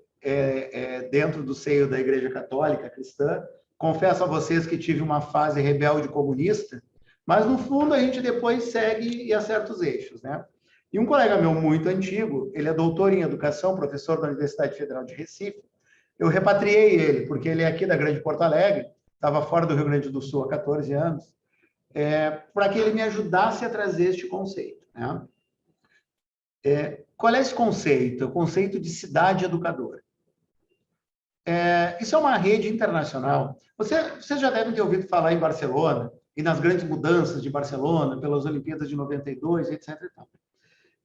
Speaker 3: dentro do seio da Igreja Católica Cristã. Confesso a vocês que tive uma fase rebelde comunista, mas, no fundo, a gente depois segue e acerta os eixos, né? E um colega meu muito antigo, ele é doutor em educação, professor da Universidade Federal de Recife. Eu repatriei ele, porque ele é aqui da Grande Porto Alegre, estava fora do Rio Grande do Sul há 14 anos, para que ele me ajudasse a trazer este conceito, né? Qual é esse conceito? É o conceito de cidade educadora. Isso é uma rede internacional. Vocês já devem ter ouvido falar em Barcelona e nas grandes mudanças de Barcelona, pelas Olimpíadas de 92, etc. E tal.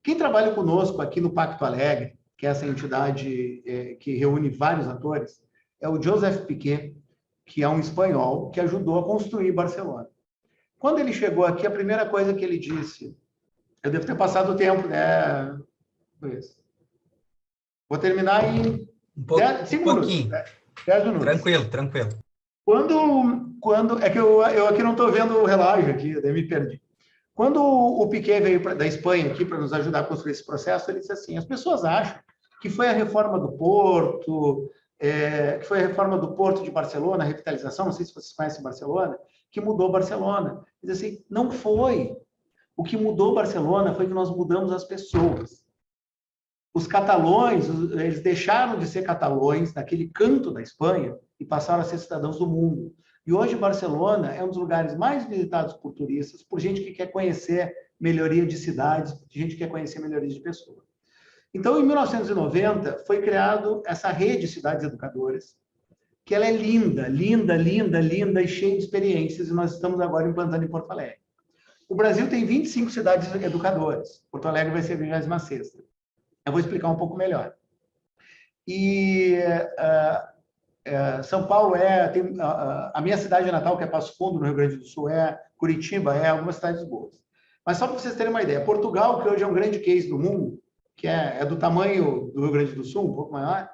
Speaker 3: Quem trabalha conosco aqui no Pacto Alegre, que é essa entidade que reúne vários atores, é o Joseph Piqué, que é um espanhol que ajudou a construir Barcelona. Quando ele chegou aqui, a primeira coisa que ele disse, eu devo ter passado o tempo, né? Vou terminar em 10 minutos. 10 minutos.
Speaker 1: Tranquilo.
Speaker 3: Quando é que eu aqui não estou vendo o relógio aqui, eu me perdi. Quando o Piqué veio da Espanha aqui para nos ajudar a construir esse processo, ele disse assim, as pessoas acham que foi a reforma do Porto, de Barcelona, a revitalização, não sei se vocês conhecem Barcelona, que mudou Barcelona. Ele disse assim, não foi. O que mudou Barcelona foi que nós mudamos as pessoas. Os catalões, eles deixaram de ser catalões naquele canto da Espanha e passaram a ser cidadãos do mundo. E hoje Barcelona é um dos lugares mais visitados por turistas, por gente que quer conhecer melhoria de cidades, gente que quer conhecer melhoria de pessoas. Então, em 1990, foi criado essa rede de cidades educadoras, que ela é linda e cheia de experiências, e nós estamos agora implantando em Porto Alegre. O Brasil tem 25 cidades educadoras. Porto Alegre vai ser a 26ª. Eu vou explicar um pouco melhor. E São Paulo a minha cidade natal, que é Passo Fundo, no Rio Grande do Sul, Curitiba, algumas cidades boas. Mas só para vocês terem uma ideia, Portugal, que hoje é um grande case do mundo, que é do tamanho do Rio Grande do Sul, um pouco maior,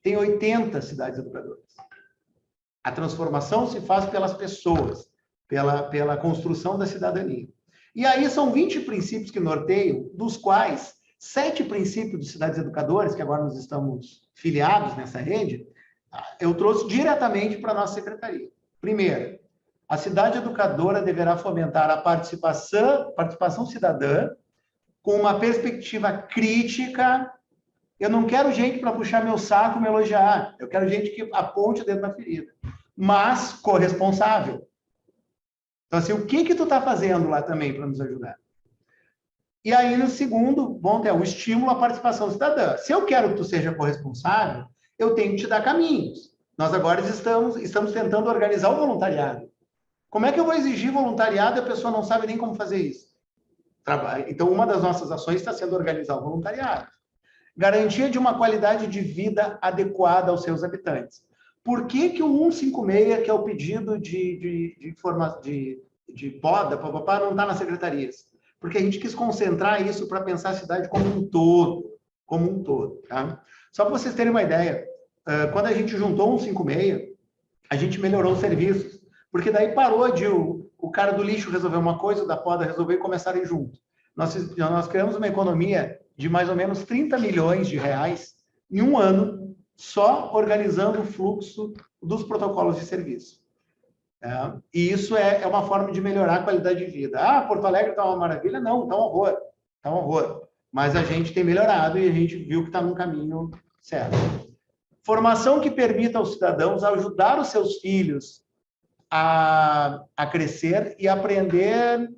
Speaker 3: tem 80 cidades educadoras. A transformação se faz pelas pessoas. pela construção da cidadania. E aí são 20 princípios que norteiam, dos quais 7 princípios de cidades educadoras, que agora nós estamos filiados nessa rede, eu trouxe diretamente para a nossa secretaria. Primeiro, a cidade educadora deverá fomentar a participação cidadã com uma perspectiva crítica. Eu não quero gente para puxar meu saco e me elogiar. Eu quero gente que aponte o dedo na ferida. Mas corresponsável. Então, assim, o que tu está fazendo lá também para nos ajudar? E aí, no segundo ponto, é o estímulo à participação cidadã. Se eu quero que tu seja corresponsável, eu tenho que te dar caminhos. Nós agora estamos tentando organizar o voluntariado. Como é que eu vou exigir voluntariado e a pessoa não sabe nem como fazer isso? Então, uma das nossas ações está sendo organizar o voluntariado. Garantia de uma qualidade de vida adequada aos seus habitantes. Por que que o 156, que é o pedido de poda, não está nas secretarias? Porque a gente quis concentrar isso para pensar a cidade como um todo. Tá? Só para vocês terem uma ideia, quando a gente juntou o 156, a gente melhorou os serviços, porque daí parou de o cara do lixo resolver uma coisa, o da poda resolver e começarem junto. Nós criamos uma economia de mais ou menos 30 milhões de reais em um ano, só organizando o fluxo dos protocolos de serviço. E isso é uma forma de melhorar a qualidade de vida. Porto Alegre está uma maravilha? Não, está um horror. Está um horror. Mas a gente tem melhorado e a gente viu que está no caminho certo. Formação que permita aos cidadãos ajudar os seus filhos a crescer e aprender...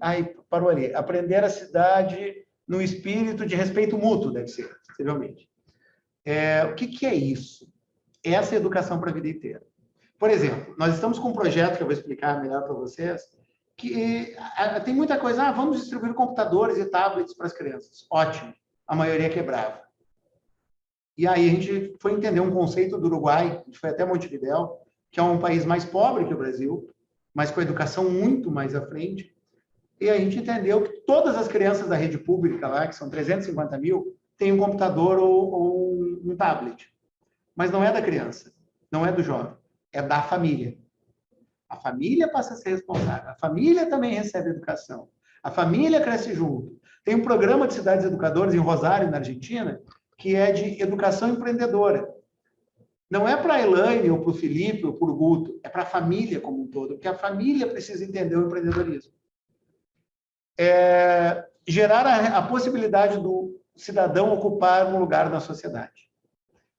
Speaker 3: parou ali. Aprender a cidade no espírito de respeito mútuo, deve ser, possivelmente. O que é isso? Essa é a educação para a vida inteira. Por exemplo, nós estamos com um projeto que eu vou explicar melhor para vocês, que tem muita coisa, vamos distribuir computadores e tablets para as crianças. Ótimo, a maioria quebrava. E aí a gente foi entender um conceito do Uruguai, a gente foi até Montevidéu, que é um país mais pobre que o Brasil, mas com a educação muito mais à frente, e a gente entendeu que todas as crianças da rede pública lá, que são 350 mil, têm um computador ou um tablet. Mas não é da criança, não é do jovem, é da família. A família passa a ser responsável, a família também recebe educação, a família cresce junto. Tem um programa de cidades educadoras em Rosário, na Argentina, que é de educação empreendedora. Não é para a Elaine, ou para o Felipe, ou para o Guto, é para a família como um todo, porque a família precisa entender o empreendedorismo. Gerar a possibilidade do cidadão ocupar um lugar na sociedade.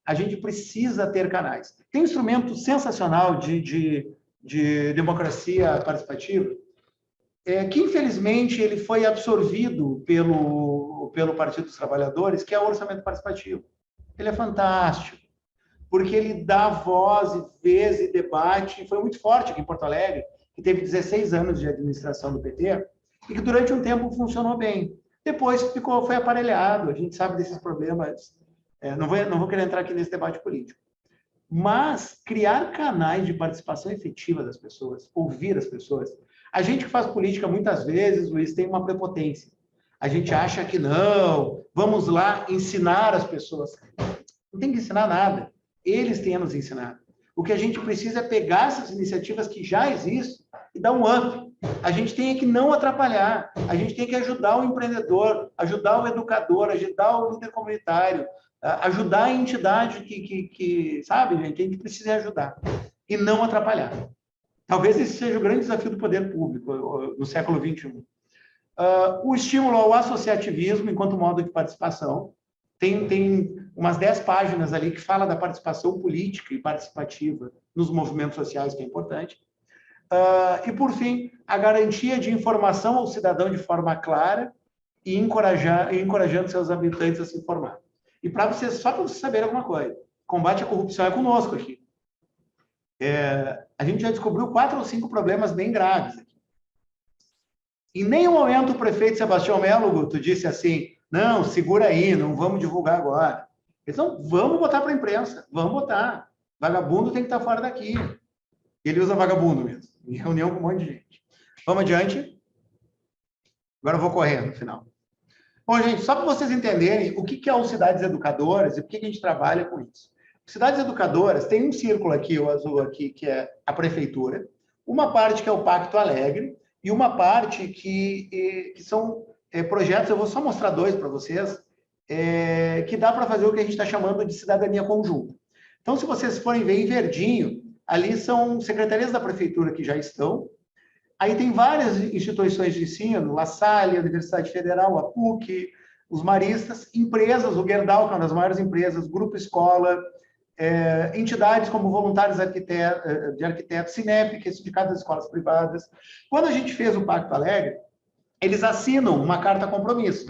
Speaker 3: A gente precisa ter canais. Tem um instrumento sensacional de democracia participativa, que infelizmente ele foi absorvido pelo Partido dos Trabalhadores, que é o orçamento participativo. Ele é fantástico, porque ele dá voz e vez e debate, foi muito forte aqui em Porto Alegre, que teve 16 anos de administração do PT, e que durante um tempo funcionou bem. Depois foi aparelhado, a gente sabe desses problemas. Não vou querer entrar aqui nesse debate político. Mas criar canais de participação efetiva das pessoas, ouvir as pessoas. A gente que faz política muitas vezes, Luiz, tem uma prepotência. A gente acha que não, vamos lá ensinar as pessoas. Não tem que ensinar nada. Eles têm a nos ensinar. O que a gente precisa é pegar essas iniciativas que já existem e dar um up. A gente tem que não atrapalhar. A gente tem que ajudar o empreendedor, ajudar o educador, ajudar o líder comunitário, ajudar a entidade que sabe, gente, a gente precisa ajudar e não atrapalhar. Talvez esse seja o grande desafio do poder público no século XXI. O estímulo ao associativismo enquanto modo de participação. Tem umas 10 páginas ali que fala da participação política e participativa nos movimentos sociais, que é importante. E, por fim, a garantia de informação ao cidadão de forma clara e encorajando seus habitantes a se informar. E só para vocês saberem alguma coisa, combate à corrupção é conosco aqui. A gente já descobriu 4 ou 5 problemas bem graves aqui. Em nenhum momento o prefeito Sebastião Melo, Guto, disse assim, não, segura aí, não vamos divulgar agora. Então, vamos botar para a imprensa, vamos botar. Vagabundo tem que estar fora daqui. Ele usa vagabundo mesmo, em reunião com um monte de gente. Vamos adiante? Agora eu vou correr no final. Bom, gente, só para vocês entenderem o que é o Cidades Educadoras e por que a gente trabalha com isso. Cidades Educadoras tem um círculo aqui, o azul aqui, que é a prefeitura. Uma parte que é o Pacto Alegre e uma parte que são projetos, eu vou só mostrar dois para vocês, que dá para fazer o que a gente está chamando de cidadania conjunta. Então, se vocês forem ver em verdinho, ali são secretarias da prefeitura que já estão. Aí tem várias instituições de ensino, La Salle, a Universidade Federal, a PUC, os maristas, empresas, o Gerdau, que é uma das maiores empresas, Grupo Escola, entidades como voluntários de arquitetos, Cinep, que é o Sindicato das Escolas Privadas. Quando a gente fez o Pacto Alegre, eles assinam uma carta compromisso.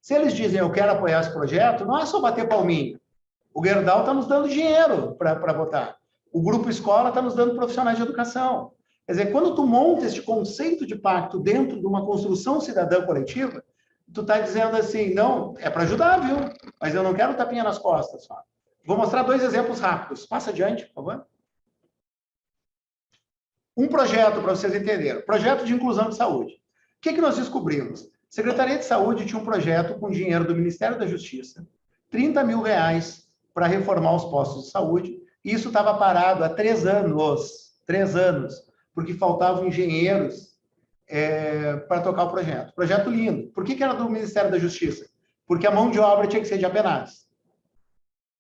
Speaker 3: Se eles dizem, eu quero apoiar esse projeto, não é só bater palminha. O Gerdau está nos dando dinheiro para votar. O Grupo Escola está nos dando profissionais de educação. Quer dizer, quando tu monta este conceito de pacto dentro de uma construção cidadã coletiva, tu está dizendo assim, não, é para ajudar, viu? Mas eu não quero tapinha nas costas. Só. Vou mostrar dois exemplos rápidos. Passa adiante, por favor. Um projeto, para vocês entenderem. Projeto de inclusão de saúde. O que nós descobrimos? A Secretaria de Saúde tinha um projeto com dinheiro do Ministério da Justiça, R$30 mil para reformar os postos de saúde, e isso estava parado há 3 anos. 3 anos. Porque faltavam engenheiros para tocar o projeto. Projeto lindo. Por que era do Ministério da Justiça? Porque a mão de obra tinha que ser de Apenados.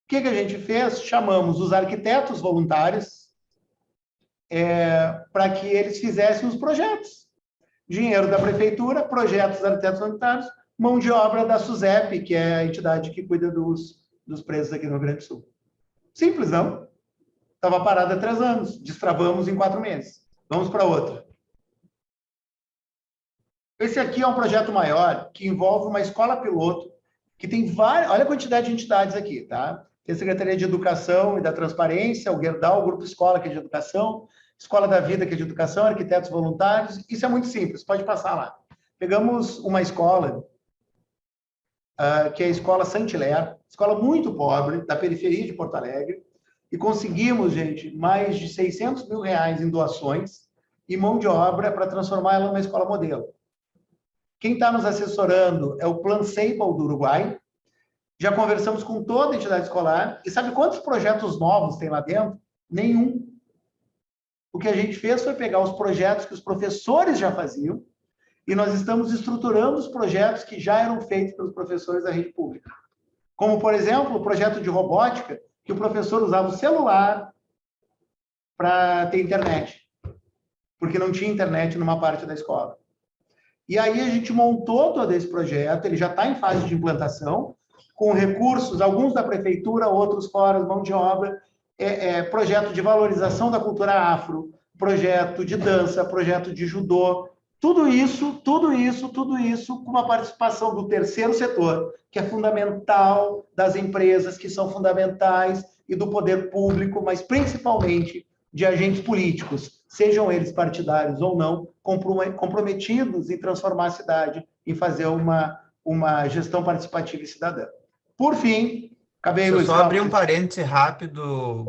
Speaker 3: O que a gente fez? Chamamos os arquitetos voluntários para que eles fizessem os projetos. Dinheiro da prefeitura, projetos dos arquitetos voluntários, mão de obra da SUSEP, que é a entidade que cuida dos presos aqui no Rio Grande do Sul. Simples, não? Estava parado há 3 anos. Destravamos em 4 meses. Vamos para outra. Esse aqui é um projeto maior, que envolve uma escola piloto, que tem várias... Olha a quantidade de entidades aqui, tá? Tem a Secretaria de Educação e da Transparência, o Gerdau, o Grupo Escola, que é de Educação, Escola da Vida, que é de Educação, Arquitetos Voluntários. Isso é muito simples, pode passar lá. Pegamos uma escola, que é a Escola Saint-Hilaire, escola muito pobre, da periferia de Porto Alegre, e conseguimos, gente, mais de R$600 mil em doações e mão de obra para transformar ela numa escola modelo. Quem está nos assessorando é o Plan Ceipal do Uruguai. Já conversamos com toda a entidade escolar. E sabe quantos projetos novos tem lá dentro? Nenhum. O que a gente fez foi pegar os projetos que os professores já faziam e nós estamos estruturando os projetos que já eram feitos pelos professores da rede pública. Como, por exemplo, o projeto de robótica, que o professor usava o celular para ter internet, porque não tinha internet numa parte da escola. E aí a gente montou todo esse projeto, ele já está em fase de implantação, com recursos, alguns da prefeitura, outros fora, mão de obra, projeto de valorização da cultura afro, projeto de dança, projeto de judô, tudo isso com uma participação do terceiro setor, que é fundamental, das empresas que são fundamentais e do poder público, mas principalmente de agentes políticos, sejam eles partidários ou não, comprometidos em transformar a cidade, em fazer uma gestão participativa e cidadã. Por fim, acabei...
Speaker 1: Eu só abrir um parêntese rápido,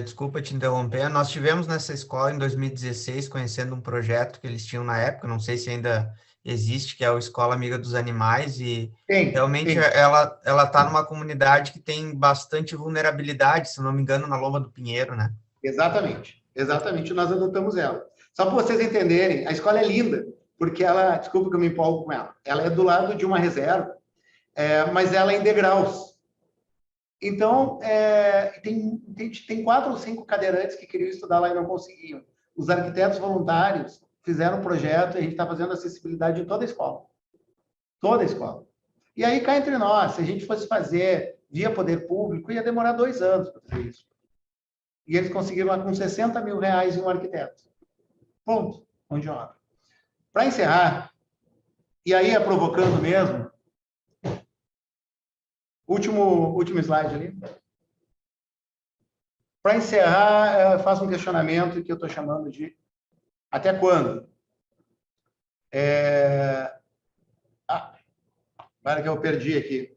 Speaker 1: desculpa te interromper, nós tivemos nessa escola em 2016, conhecendo um projeto que eles tinham na época, não sei se ainda existe, que é o Escola Amiga dos Animais, e realmente ela está numa comunidade que tem bastante vulnerabilidade, se não me engano, na Loma do Pinheiro, né?
Speaker 3: Exatamente, nós adotamos ela. Só para vocês entenderem, a escola é linda, porque ela, desculpa que eu me empolgo com ela é do lado de uma reserva, mas ela é em degraus. Então, tem 4 ou 5 cadeirantes que queriam estudar lá e não conseguiam. Os arquitetos voluntários fizeram um projeto e a gente está fazendo acessibilidade em toda a escola. Toda a escola. E aí, cá entre nós, se a gente fosse fazer via poder público, ia demorar 2 anos para fazer isso. E eles conseguiram lá com R$60 mil em um arquiteto. Ponto. Mão de obra. Para encerrar, e aí é provocando mesmo, último slide ali. Para encerrar, eu faço um questionamento que eu estou chamando de até quando? Agora que eu perdi aqui.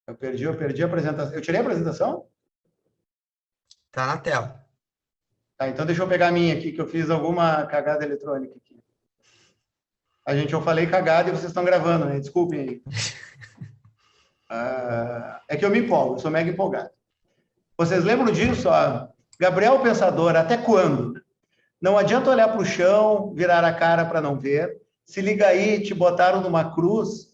Speaker 3: Eu perdi a apresentação. Eu tirei a apresentação?
Speaker 1: Está na tela.
Speaker 3: Tá, então deixa eu pegar a minha aqui, que eu fiz alguma cagada eletrônica aqui. Eu falei cagada e vocês estão gravando, né? Desculpem aí. É que eu me empolgo, eu sou mega empolgado. Vocês lembram disso? Gabriel Pensador, até quando? Não adianta olhar para o chão, virar a cara para não ver. Se liga aí, te botaram numa cruz,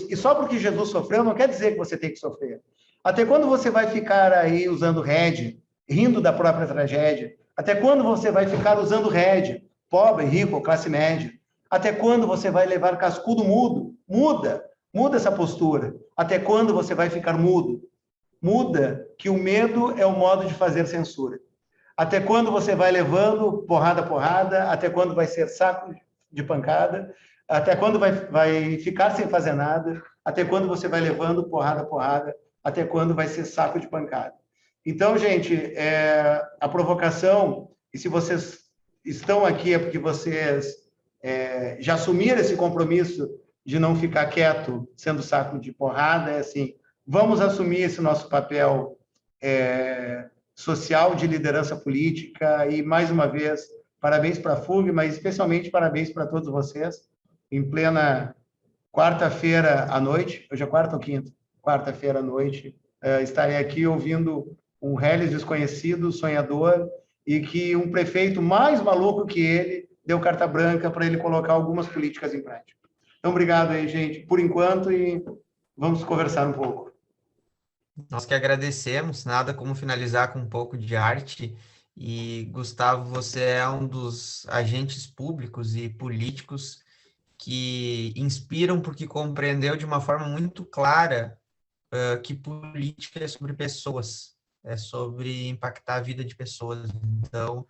Speaker 3: E só porque Jesus sofreu, não quer dizer que você tem que sofrer. Até quando você vai ficar aí usando rede, rindo da própria tragédia? Até quando você vai ficar usando rede, pobre, rico, classe média? Até quando você vai levar cascudo mudo? Muda essa postura. Até quando você vai ficar mudo? Muda, que o medo é o modo de fazer censura. Até quando você vai levando porrada a porrada? Até quando vai ser saco de pancada? Até quando vai ficar sem fazer nada? Até quando você vai levando porrada a porrada? Até quando vai ser saco de pancada? Então, gente, a provocação, e se vocês estão aqui é porque vocês já assumiram esse compromisso de não ficar quieto sendo saco de porrada, é assim, vamos assumir esse nosso papel social de liderança política e, mais uma vez, parabéns para a FUG, mas especialmente parabéns para todos vocês, em plena quarta-feira à noite, hoje é quarta ou quinta? Quarta-feira à noite, estarei aqui ouvindo um Helles desconhecido, sonhador, e que um prefeito mais maluco que ele deu carta branca para ele colocar algumas políticas em prática. Então, obrigado aí, gente, por enquanto, e vamos conversar um pouco.
Speaker 1: Nós que agradecemos, nada como finalizar com um pouco de arte. E, Gustavo, você é um dos agentes públicos e políticos que inspiram porque compreendeu de uma forma muito clara que política é sobre pessoas, é sobre impactar a vida de pessoas. Então,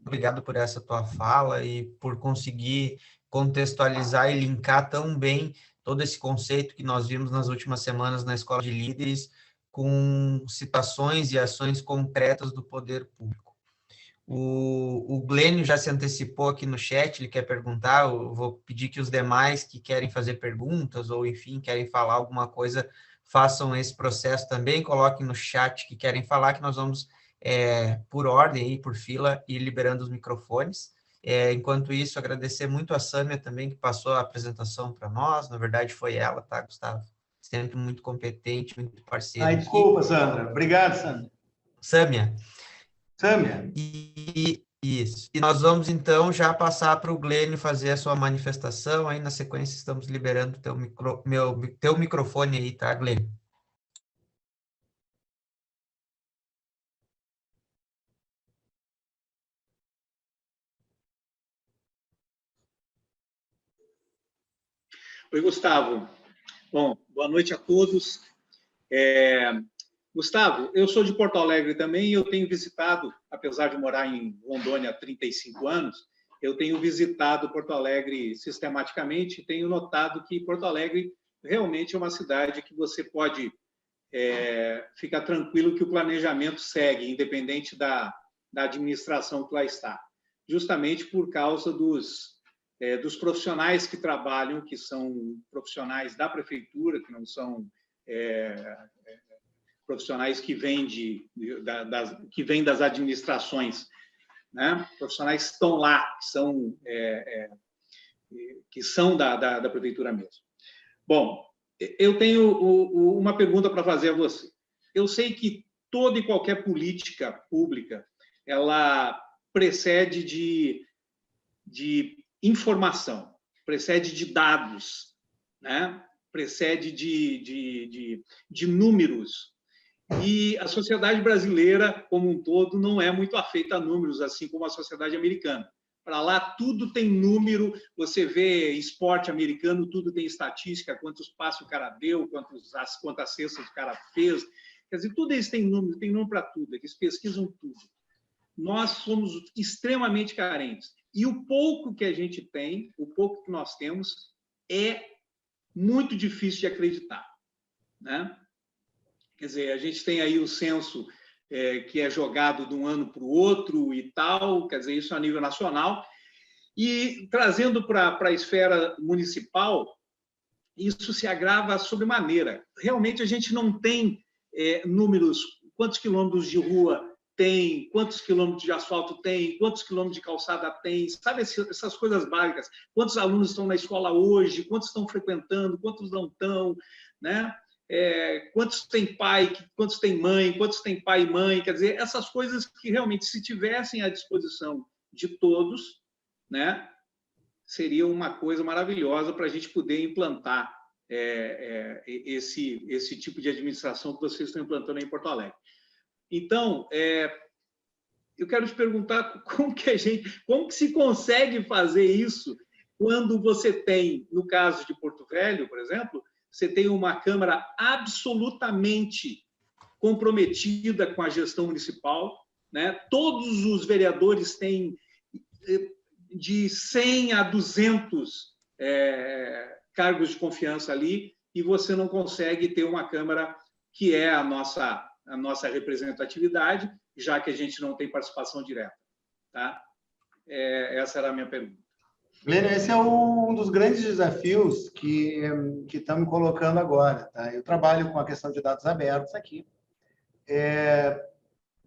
Speaker 1: obrigado por essa tua fala e por conseguir contextualizar e linkar tão bem todo esse conceito que nós vimos nas últimas semanas na Escola de Líderes com situações e ações concretas do poder público. O Glênio já se antecipou aqui no chat, ele quer perguntar, eu vou pedir que os demais que querem fazer perguntas ou, enfim, querem falar alguma coisa, façam esse processo também, coloquem no chat que querem falar, que nós vamos, por ordem, por fila, ir liberando os microfones. Enquanto isso, agradecer muito a Sâmia também, que passou a apresentação para nós, na verdade foi ela, tá, Gustavo? Sempre muito competente, muito parceiro.
Speaker 3: Desculpa, Sandra. Obrigado, Sandra.
Speaker 1: Sâmia.
Speaker 3: Isso.
Speaker 1: E nós vamos, então, já passar para o Glênio fazer a sua manifestação. Aí, na sequência, estamos liberando teu microfone aí, tá, Glênio?
Speaker 4: Oi, Gustavo. Bom, boa noite a todos. Gustavo, eu sou de Porto Alegre também e eu tenho visitado, apesar de morar em Rondônia há 35 anos, eu tenho visitado Porto Alegre sistematicamente e tenho notado que Porto Alegre realmente é uma cidade que você pode ficar tranquilo que o planejamento segue, independente da administração que lá está, justamente por causa dos profissionais que trabalham, que são profissionais da prefeitura, que não são profissionais que vêm das administrações, né? Profissionais que estão lá, que são da prefeitura mesmo. Bom, eu tenho uma pergunta para fazer a você. Eu sei que toda e qualquer política pública ela precede de informação, precede de dados, né? Precede de números. E a sociedade brasileira, como um todo, não é muito afeita a números, assim como a sociedade americana. Para lá, tudo tem número, você vê esporte americano, tudo tem estatística, quantos passos o cara deu, quantas cestas o cara fez. Quer dizer, tudo isso tem número para tudo, eles pesquisam tudo. Nós somos extremamente carentes. E o pouco que a gente tem, o pouco que nós temos, é muito difícil de acreditar, né? Quer dizer, a gente tem aí o censo que é jogado de um ano para o outro e tal, quer dizer, isso a nível nacional. E trazendo para a esfera municipal, isso se agrava sobremaneira. Realmente, a gente não tem números, quantos quilômetros de rua tem, quantos quilômetros de asfalto tem, quantos quilômetros de calçada tem, sabe essas coisas básicas? Quantos alunos estão na escola hoje, quantos estão frequentando, quantos não estão, né? quantos tem pai, quantos tem mãe, quantos tem pai e mãe, quer dizer, essas coisas que realmente, se tivessem à disposição de todos, né, seria uma coisa maravilhosa para a gente poder implantar esse tipo de administração que vocês estão implantando em Porto Alegre. Então, eu quero te perguntar como que se consegue fazer isso quando você tem, no caso de Porto Velho, por exemplo, você tem uma Câmara absolutamente comprometida com a gestão municipal, né? Todos os vereadores têm de 100 a 200 cargos de confiança ali, e você não consegue ter uma Câmara que é a nossa representatividade, já que a gente não tem participação direta. Tá? Essa era a minha pergunta.
Speaker 3: Glênio, esse é um dos grandes desafios que estamos colocando agora. Tá? Eu trabalho com a questão de dados abertos aqui.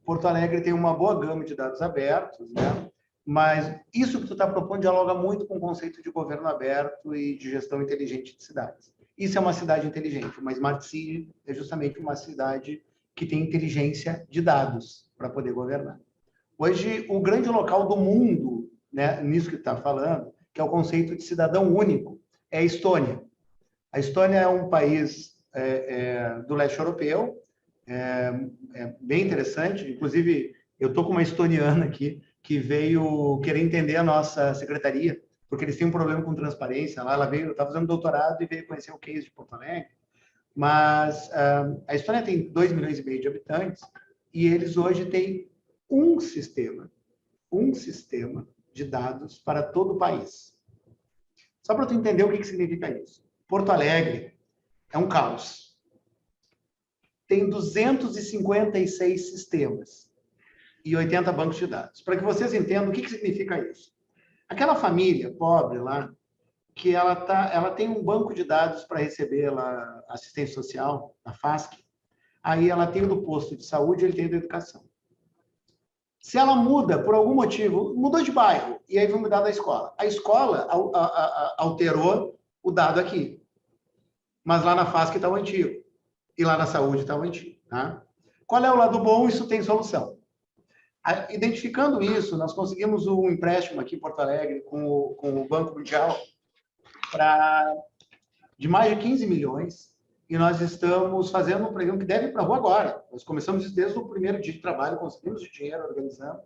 Speaker 3: Porto Alegre tem uma boa gama de dados abertos, né? Mas isso que tu está propondo dialoga muito com o conceito de governo aberto e de gestão inteligente de cidades. Isso é uma cidade inteligente. Uma Smart City é justamente uma cidade que tem inteligência de dados para poder governar. Hoje, o grande local do mundo, né, nisso que tu está falando, que é o conceito de cidadão único, é a Estônia. A Estônia é um país do leste europeu, bem interessante. Inclusive, eu estou com uma estoniana aqui que veio querer entender a nossa secretaria, porque eles têm um problema com transparência. Lá ela veio, estava fazendo doutorado e veio conhecer o case de Porto Alegre. Mas a Estônia tem 2,5 milhões de habitantes e eles hoje têm um sistema de dados para todo o país. Só para tu entender o que significa isso. Porto Alegre é um caos. Tem 256 sistemas e 80 bancos de dados. Para que vocês entendam o que significa isso. Aquela família pobre lá, que ela tem um banco de dados para receber assistência social, a FASC, aí ela tem o do posto de saúde, ele tem o da educação. Se ela muda, por algum motivo, mudou de bairro, e aí vai mudar da escola. A escola alterou o dado aqui, mas lá na FASC está o antigo, e lá na saúde está o antigo. Tá? Qual é o lado bom? Isso tem solução. Identificando isso, nós conseguimos um empréstimo aqui em Porto Alegre com o Banco Mundial de mais de 15 milhões, e nós estamos fazendo um programa que deve ir para a rua agora. Nós começamos isso desde o primeiro dia de trabalho, conseguimos o dinheiro, organizando,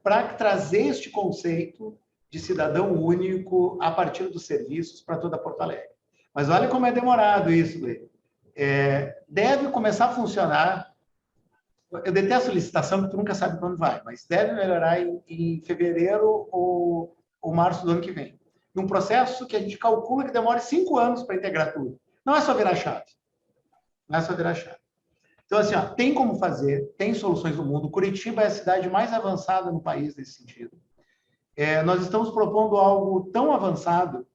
Speaker 3: para trazer este conceito de cidadão único a partir dos serviços para toda Porto Alegre. Mas olha como é demorado isso, Gleide. Deve começar a funcionar. Eu detesto licitação, porque tu nunca sabe quando vai, mas deve melhorar em fevereiro ou março do ano que vem. Num processo que a gente calcula que demore 5 anos para integrar tudo. Não é só virar chave. Não é só virar chave. Então, assim, tem como fazer, tem soluções no mundo. Curitiba é a cidade mais avançada no país nesse sentido. Nós estamos propondo algo tão avançado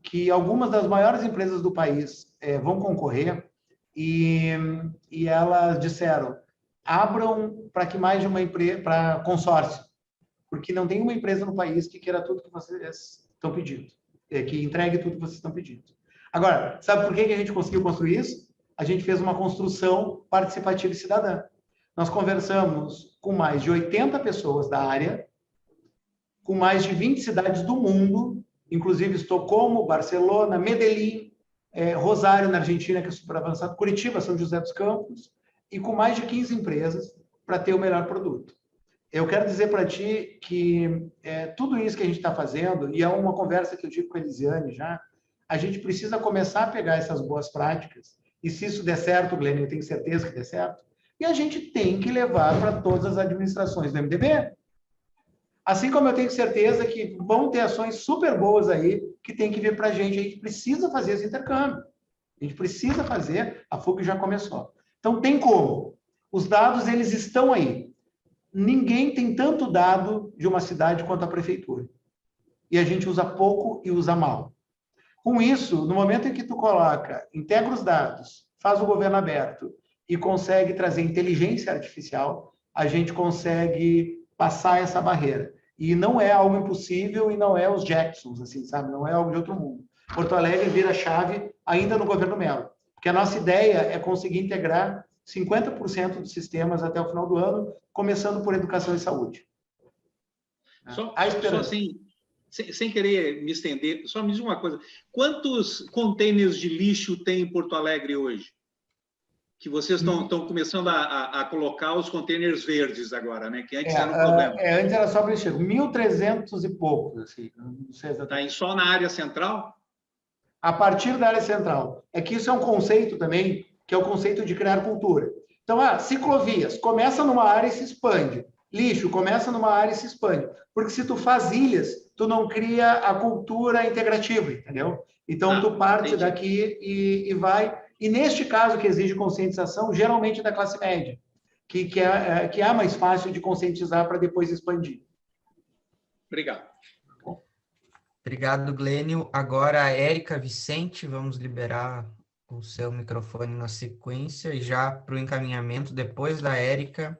Speaker 3: que algumas das maiores empresas do país vão concorrer e elas disseram: abram para que mais de uma empresa, para consórcio, porque não tem uma empresa no país que queira tudo que vocês estão pedindo, que entregue tudo que vocês estão pedindo. Agora, sabe por que a gente conseguiu construir isso? A gente fez uma construção participativa e cidadã. Nós conversamos com mais de 80 pessoas da área, com mais de 20 cidades do mundo, inclusive Estocolmo, Barcelona, Medellín, Rosário, na Argentina, que é super avançado, Curitiba, São José dos Campos, e com mais de 15 empresas para ter o melhor produto. Eu quero dizer para ti que tudo isso que a gente está fazendo, e é uma conversa que eu tive com a Elisiane já, a gente precisa começar a pegar essas boas práticas, e se isso der certo, Glênio, eu tenho certeza que der certo, e a gente tem que levar para todas as administrações do MDB. Assim como eu tenho certeza que vão ter ações super boas aí, que tem que vir para a gente precisa fazer esse intercâmbio. A gente precisa fazer, a FUC já começou. Então, tem como. Os dados, eles estão aí. Ninguém tem tanto dado de uma cidade quanto a prefeitura. E a gente usa pouco e usa mal. Com isso, no momento em que tu coloca, integra os dados, faz o governo aberto e consegue trazer inteligência artificial, a gente consegue passar essa barreira. E não é algo impossível e não é os Jacksons, assim, sabe? Não é algo de outro mundo. Porto Alegre vira chave ainda no governo Mello. Porque a nossa ideia é conseguir integrar 50% dos sistemas até o final do ano, começando por educação e saúde.
Speaker 4: Só sem querer me estender, só me diz uma coisa. Quantos containers de lixo tem em Porto Alegre hoje? Que vocês estão começando a colocar os containers verdes agora, né? Que antes era um problema.
Speaker 3: Antes era só preencher. 1.300 e poucos, assim. Não sei exatamente.
Speaker 4: Está só na área central?
Speaker 3: A partir da área central. É que isso é um conceito também, que é o conceito de criar cultura. Então, ciclovias, começa numa área e se expande. Lixo, começa numa área e se expande. Porque se tu faz ilhas, tu não cria a cultura integrativa, entendeu? Então, tu parte daqui e vai... E neste caso que exige conscientização, geralmente da classe média, que é mais fácil de conscientizar para depois expandir.
Speaker 4: Obrigado.
Speaker 1: Obrigado, Glênio. Agora, a Érica Vicente, vamos liberar o seu microfone na sequência e já para o encaminhamento, depois da Érica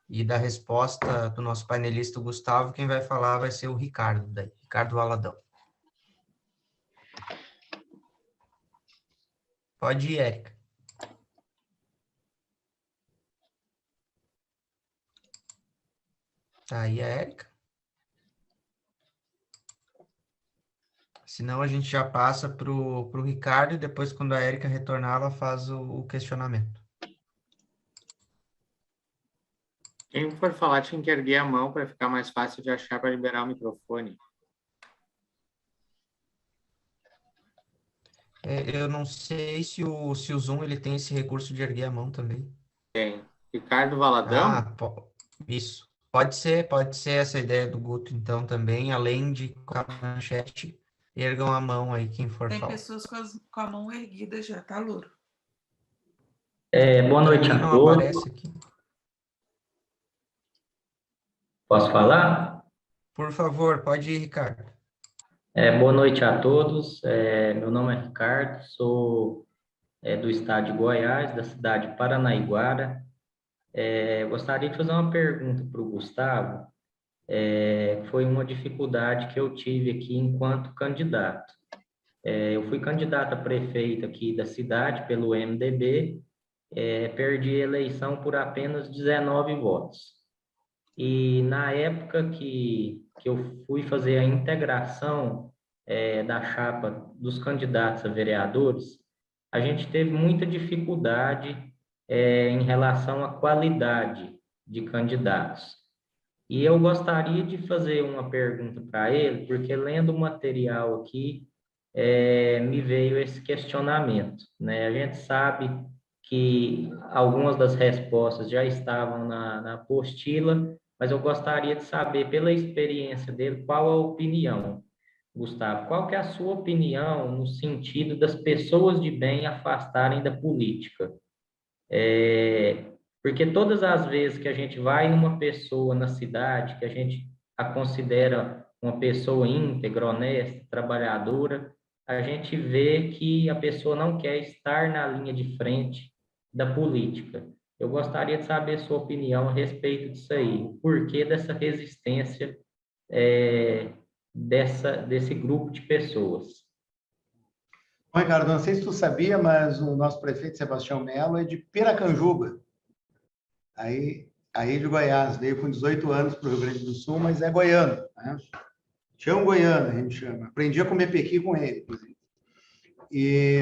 Speaker 1: e da resposta do nosso panelista Gustavo, quem vai falar vai ser o Ricardo, daí, Ricardo Valadão. Pode ir, Érica. Tá aí a Érica? Senão a gente já passa para o Ricardo e depois, quando a Érica retornar, ela faz o questionamento.
Speaker 2: Quem for falar tinha que erguer a mão para ficar mais fácil de achar para liberar o microfone.
Speaker 1: Eu não sei se o Zoom ele tem esse recurso de erguer a mão também.
Speaker 2: Tem. Ricardo Valadão?
Speaker 1: Isso. Pode ser essa ideia do Guto, então, também, além de colocar na chat, ergam a mão aí, quem for falar.
Speaker 5: Tem pessoas com a mão erguida já, tá, Louro?
Speaker 6: Boa noite a
Speaker 1: não
Speaker 6: todos.
Speaker 1: Aparece aqui.
Speaker 6: Posso falar?
Speaker 1: Por favor, pode ir, Ricardo.
Speaker 6: Boa noite a todos. Meu nome é Ricardo, sou do estado de Goiás, da cidade de Paranaiguara. Gostaria de fazer uma pergunta para o Gustavo. Foi uma dificuldade que eu tive aqui enquanto candidato. Eu fui candidato a prefeito aqui da cidade pelo MDB, perdi a eleição por apenas 19 votos. E na época que eu fui fazer a integração da chapa dos candidatos a vereadores, a gente teve muita dificuldade em relação à qualidade de candidatos. E eu gostaria de fazer uma pergunta para ele, porque lendo o material aqui, me veio esse questionamento, né? A gente sabe que algumas das respostas já estavam na apostila, mas eu gostaria de saber, pela experiência dele, qual a opinião. Gustavo, qual que é a sua opinião no sentido das pessoas de bem afastarem da política? Porque todas as vezes que a gente vai numa pessoa na cidade, que a gente a considera uma pessoa íntegra, honesta, trabalhadora, a gente vê que a pessoa não quer estar na linha de frente da política. Eu gostaria de saber a sua opinião a respeito disso aí. O porquê dessa resistência desse grupo de pessoas?
Speaker 3: Bom, Ricardo, não sei se tu sabia, mas o nosso prefeito Sebastião Melo é de Piracanjuba, aí de Goiás. Veio com 18 anos para o Rio Grande do Sul, mas é goiano, né? Chão goiano, a gente chama. Aprendi a comer pequi com ele, inclusive. E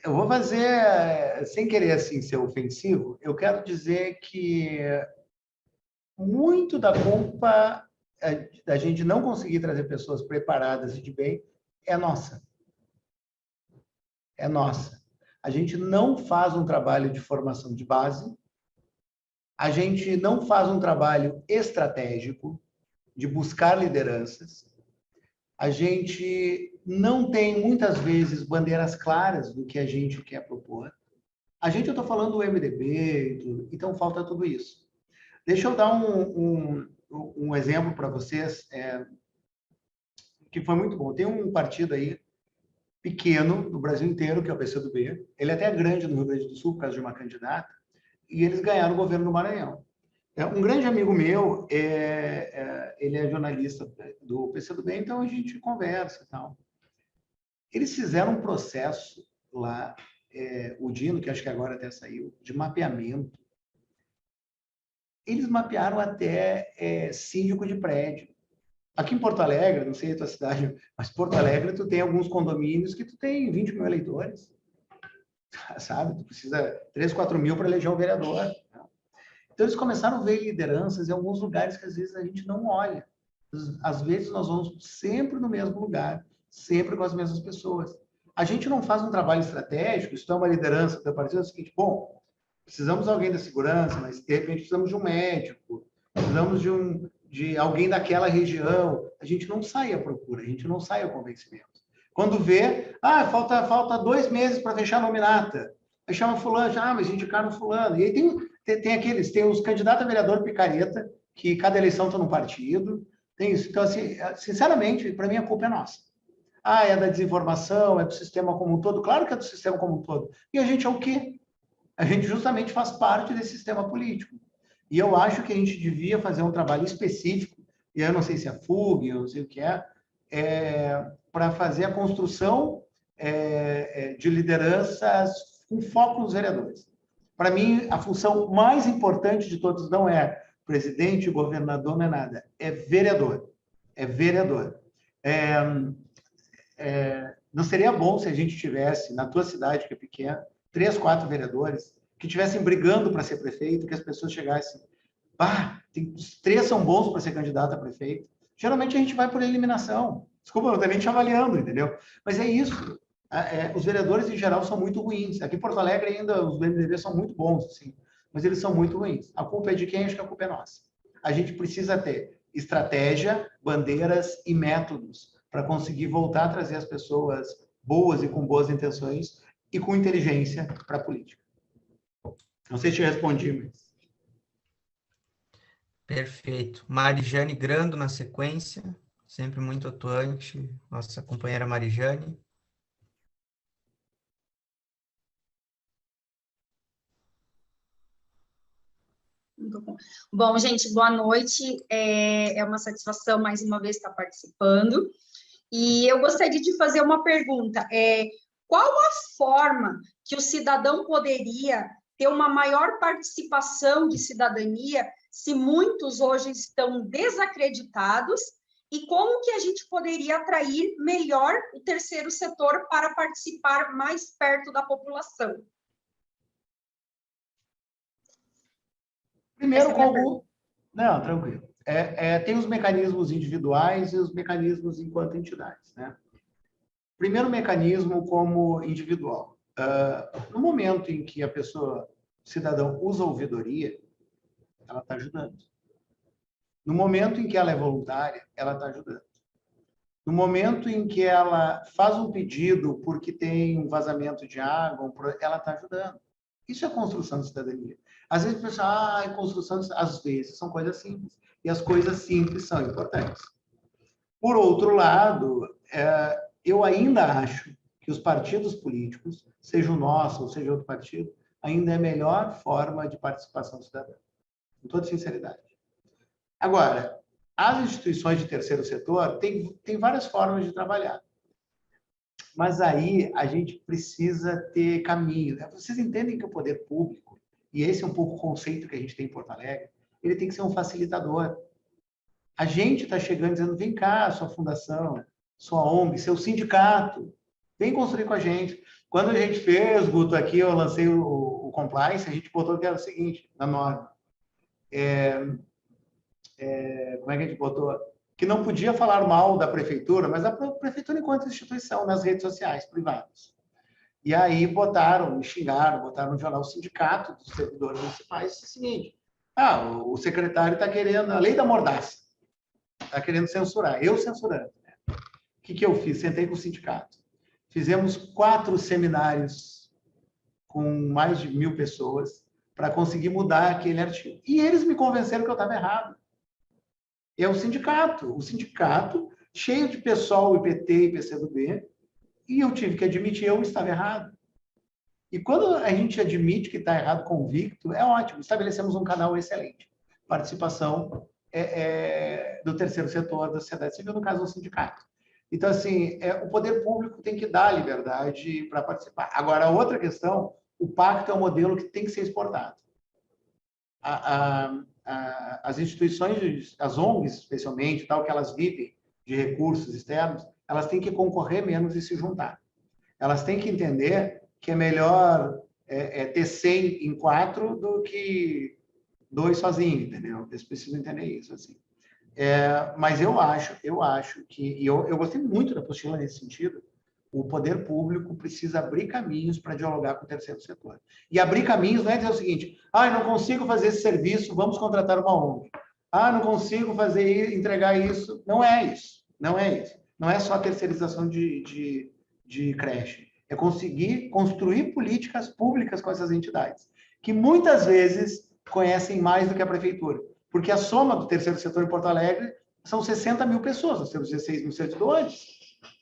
Speaker 3: eu vou fazer, sem querer assim ser ofensivo, eu quero dizer que muito da culpa da gente não conseguir trazer pessoas preparadas e de bem é nossa. É nossa. A gente não faz um trabalho de formação de base, a gente não faz um trabalho estratégico de buscar lideranças, a gente não tem, muitas vezes, bandeiras claras do que a gente quer propor. Eu estou falando do MDB e tudo, então falta tudo isso. Deixa eu dar um exemplo para vocês, que foi muito bom. Tem um partido aí, pequeno, no Brasil inteiro, que é o PCdoB. Ele é até grande no Rio Grande do Sul, por causa de uma candidata, e eles ganharam o governo do Maranhão. Um grande amigo meu, ele é jornalista do PCdoB, então a gente conversa e tal. Eles fizeram um processo lá, o Dino, que acho que agora até saiu, de mapeamento. Eles mapearam até síndico de prédio. Aqui em Porto Alegre, não sei a tua cidade, mas Porto Alegre, tu tem alguns condomínios que tu tem 20 mil eleitores, sabe? Tu precisa 3, 4 mil para eleger um vereador. Então, eles começaram a ver lideranças em alguns lugares que às vezes a gente não olha. Às vezes, nós vamos sempre no mesmo lugar, sempre com as mesmas pessoas. A gente não faz um trabalho estratégico, isso é uma liderança do partido, é o seguinte, bom, precisamos de alguém da segurança, mas de repente precisamos de um médico, precisamos de alguém daquela região. A gente não sai à procura, a gente não sai ao convencimento. Quando vê, falta 2 meses para fechar a nominata. Aí chama fulano, mas indicaram fulano. E aí tem os candidatos a vereador picareta, que cada eleição está num partido. Tem isso. Então, assim, sinceramente, para mim a culpa é nossa. É da desinformação, é do sistema como um todo. Claro que é do sistema como um todo. E a gente é o quê? A gente justamente faz parte desse sistema político. E eu acho que a gente devia fazer um trabalho específico, e eu não sei se é FUG, eu não sei o que para fazer a construção de lideranças com foco nos vereadores. Para mim, a função mais importante de todos não é presidente, governador, não é nada. É vereador. É vereador. Não seria bom se a gente tivesse, na tua cidade, que é pequena, 3, 4 vereadores que estivessem brigando para ser prefeito, que as pessoas chegassem, os 3 são bons para ser candidato a prefeito. Geralmente a gente vai por eliminação. Desculpa, eu também te avaliando, entendeu? Mas é isso. Os vereadores, em geral, são muito ruins. Aqui em Porto Alegre, ainda, os do MDB são muito bons, assim, mas eles são muito ruins. A culpa é de quem? Acho que a culpa é nossa. A gente precisa ter estratégia, bandeiras e métodos para conseguir voltar a trazer as pessoas boas e com boas intenções e com inteligência para a política. Não sei se te respondi, mas...
Speaker 1: Perfeito. Marijane Grando na sequência, sempre muito atuante, nossa companheira Marijane.
Speaker 7: Bom, gente, boa noite. É uma satisfação mais uma vez estar participando. E eu gostaria de fazer uma pergunta. Qual a forma que o cidadão poderia ter uma maior participação de cidadania se muitos hoje estão desacreditados? E como que a gente poderia atrair melhor o terceiro setor para participar mais perto da população?
Speaker 3: Primeiro, Não, tranquilo. Tem os mecanismos individuais e os mecanismos enquanto entidades, né? Primeiro mecanismo como individual. No momento em que a pessoa, o cidadão, usa a ouvidoria, ela está ajudando. No momento em que ela é voluntária, ela está ajudando. No momento em que ela faz um pedido porque tem um vazamento de água, ela está ajudando. Isso é construção de cidadania. Às vezes o pessoal, construção de... Às vezes são coisas simples. E as coisas simples são importantes. Por outro lado, eu ainda acho que os partidos políticos, seja o nosso ou seja outro partido, ainda é a melhor forma de participação cidadã. Com toda sinceridade. Agora, as instituições de terceiro setor têm várias formas de trabalhar. Mas aí a gente precisa ter caminho. Vocês entendem que o poder público, e esse é um pouco o conceito que a gente tem em Porto Alegre, ele tem que ser um facilitador. A gente está chegando dizendo, vem cá, sua fundação, sua ONG, seu sindicato, vem construir com a gente. Quando a gente fez, Guto, aqui eu lancei o compliance, a gente botou que era o seguinte, na norma. Como é que a gente botou? Que não podia falar mal da prefeitura, mas a prefeitura enquanto instituição, nas redes sociais privadas. E aí botaram, me xingaram, botaram no jornal o sindicato dos servidores municipais, o seguinte, o secretário está querendo, a lei da mordaça, está querendo censurar, eu censurando. Né? O que eu fiz? Sentei com o sindicato. Fizemos 4 seminários com mais de 1.000 pessoas para conseguir mudar aquele artigo. E eles me convenceram que eu estava errado. É o sindicato cheio de PSOL, IPT e PCdoB, e eu tive que admitir, eu estava errado. E quando a gente admite que está errado convicto, é ótimo, estabelecemos um canal excelente. Participação do terceiro setor da sociedade civil, no caso, do sindicato. Então, assim, o poder público tem que dar liberdade para participar. Agora, outra questão, o pacto é um modelo que tem que ser exportado. As instituições, as ONGs, especialmente, tal, que elas vivem de recursos externos, elas têm que concorrer menos e se juntar. Elas têm que entender que é melhor ter 100 em 4 do que 2 sozinhos, entendeu? Eles precisam entender isso, assim. Mas eu acho que, e eu gostei muito da apostila nesse sentido, o poder público precisa abrir caminhos para dialogar com o terceiro setor. E abrir caminhos não é dizer o seguinte, não consigo fazer esse serviço, vamos contratar uma ONG. Não consigo entregar isso. Não é isso. Não é isso. Não é só a terceirização de creche. É conseguir construir políticas públicas com essas entidades, que muitas vezes conhecem mais do que a prefeitura. Porque a soma do terceiro setor em Porto Alegre são 60 mil pessoas, nós temos 16 mil servidores.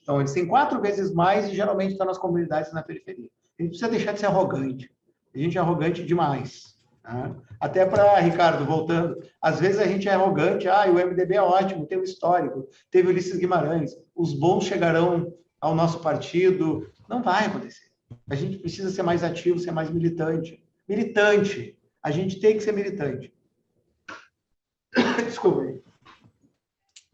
Speaker 3: Então, eles têm 4 vezes mais e geralmente estão nas comunidades e na periferia. A gente precisa deixar de ser arrogante. A gente é arrogante demais. Tá? Até para, Ricardo, voltando, às vezes a gente é arrogante, o MDB é ótimo, tem o histórico, teve Ulisses Guimarães, os bons chegarão ao nosso partido. Não vai acontecer. A gente precisa ser mais ativo, ser mais militante. Militante. A gente tem que ser militante. Desculpa aí.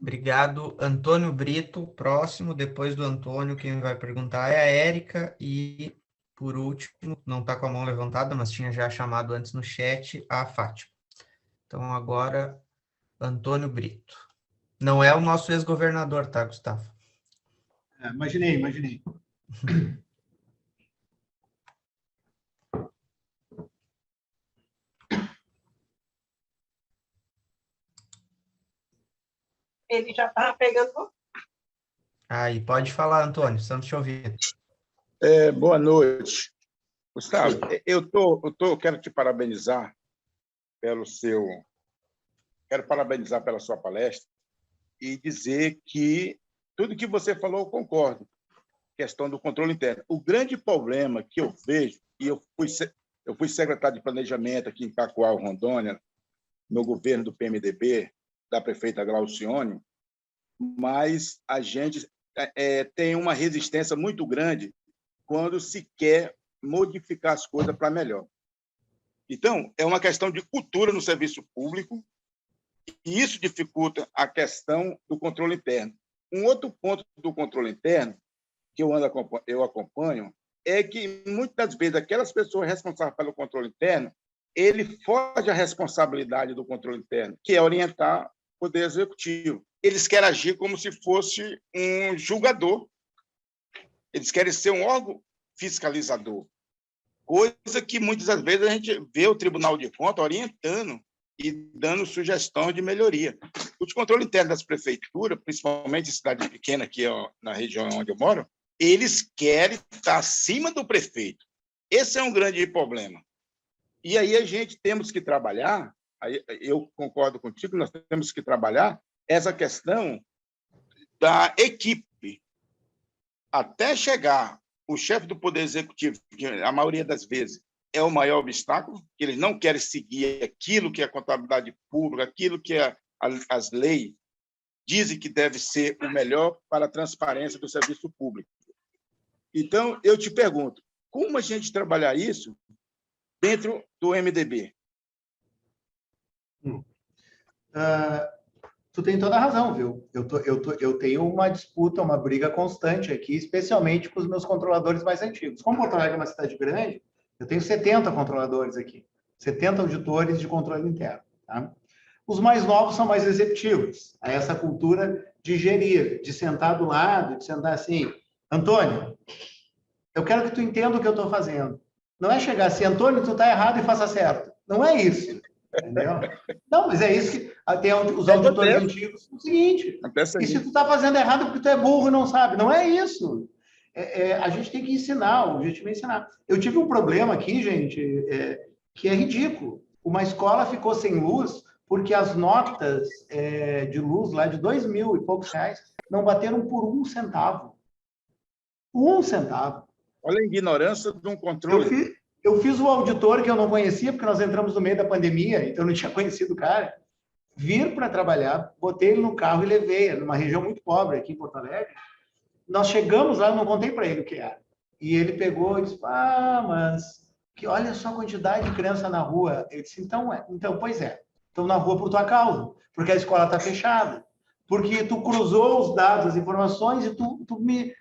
Speaker 1: Obrigado, Antônio Brito. Próximo, depois do Antônio, quem vai perguntar é a Érica. E, por último, não está com a mão levantada, mas tinha já chamado antes no chat, a Fátima. Então, agora, Antônio Brito. Não é o nosso ex-governador, tá, Gustavo?
Speaker 3: Imaginei.
Speaker 8: Ele já estava pegando.
Speaker 1: Aí, pode falar, Antônio, estamos te ouvindo.
Speaker 9: Boa noite. Gustavo, quero te parabenizar pela sua palestra e dizer que tudo que você falou eu concordo. Questão do controle interno. O grande problema que eu vejo, e eu fui secretário de planejamento aqui em Cacoal, Rondônia, no governo do PMDB, da prefeita Glaucione, mas a gente tem uma resistência muito grande quando se quer modificar as coisas para melhor. Então, é uma questão de cultura no serviço público e isso dificulta a questão do controle interno. Um outro ponto do controle interno que eu acompanho é que, muitas vezes, aquelas pessoas responsáveis pelo controle interno, ele foge à responsabilidade do controle interno, que é orientar o Poder Executivo. Eles querem agir como se fosse um julgador. Eles querem ser um órgão fiscalizador. Coisa que, muitas das vezes, a gente vê o Tribunal de Contas orientando e dando sugestão de melhoria. O controle interno das prefeituras, principalmente em cidade pequena, aqui na região onde eu moro, eles querem estar acima do prefeito. Esse é um grande problema. E aí a gente temos que trabalhar, eu concordo contigo, nós temos que trabalhar essa questão da equipe. Até chegar o chefe do Poder Executivo, que a maioria das vezes é o maior obstáculo, que eles não querem seguir aquilo que é a contabilidade pública, aquilo que as leis dizem que deve ser o melhor para a transparência do serviço público. Então, eu te pergunto, como a gente trabalhar isso dentro do MDB?
Speaker 3: Tu tem toda a razão, viu? Eu tenho uma disputa, uma briga constante aqui, especialmente com os meus controladores mais antigos. Como Porto Alegre é uma cidade grande, eu tenho 70 controladores aqui, 70 auditores de controle interno. Tá? Os mais novos são mais receptivos a essa cultura de gerir, de sentar do lado, de sentar assim, Antônio, eu quero que tu entenda o que eu estou fazendo. Não é chegar assim, Antônio, tu está errado e faça certo. Não é isso. Entendeu? Não, mas é isso que tem os auditores antigos. É o seguinte, e se tu está fazendo errado porque tu é burro e não sabe? Não é isso. A gente tem que ensinar, o objetivo é ensinar. Eu tive um problema aqui, gente, que é ridículo. Uma escola ficou sem luz porque as notas de luz lá de 2 mil e poucos reais não bateram por 1 centavo. 1 centavo.
Speaker 9: Olha a ignorância de um controle.
Speaker 3: Eu fiz o auditor que eu não conhecia, porque nós entramos no meio da pandemia, então eu não tinha conhecido o cara. Vir para trabalhar, botei ele no carro e levei, numa região muito pobre aqui em Porto Alegre, nós chegamos lá, eu não contei para ele o que era. E ele pegou e disse, mas que olha só a quantidade de criança na rua. Eu disse, então, pois é. Estão na rua por tua causa, porque a escola está fechada. Porque tu cruzou os dados, as informações, e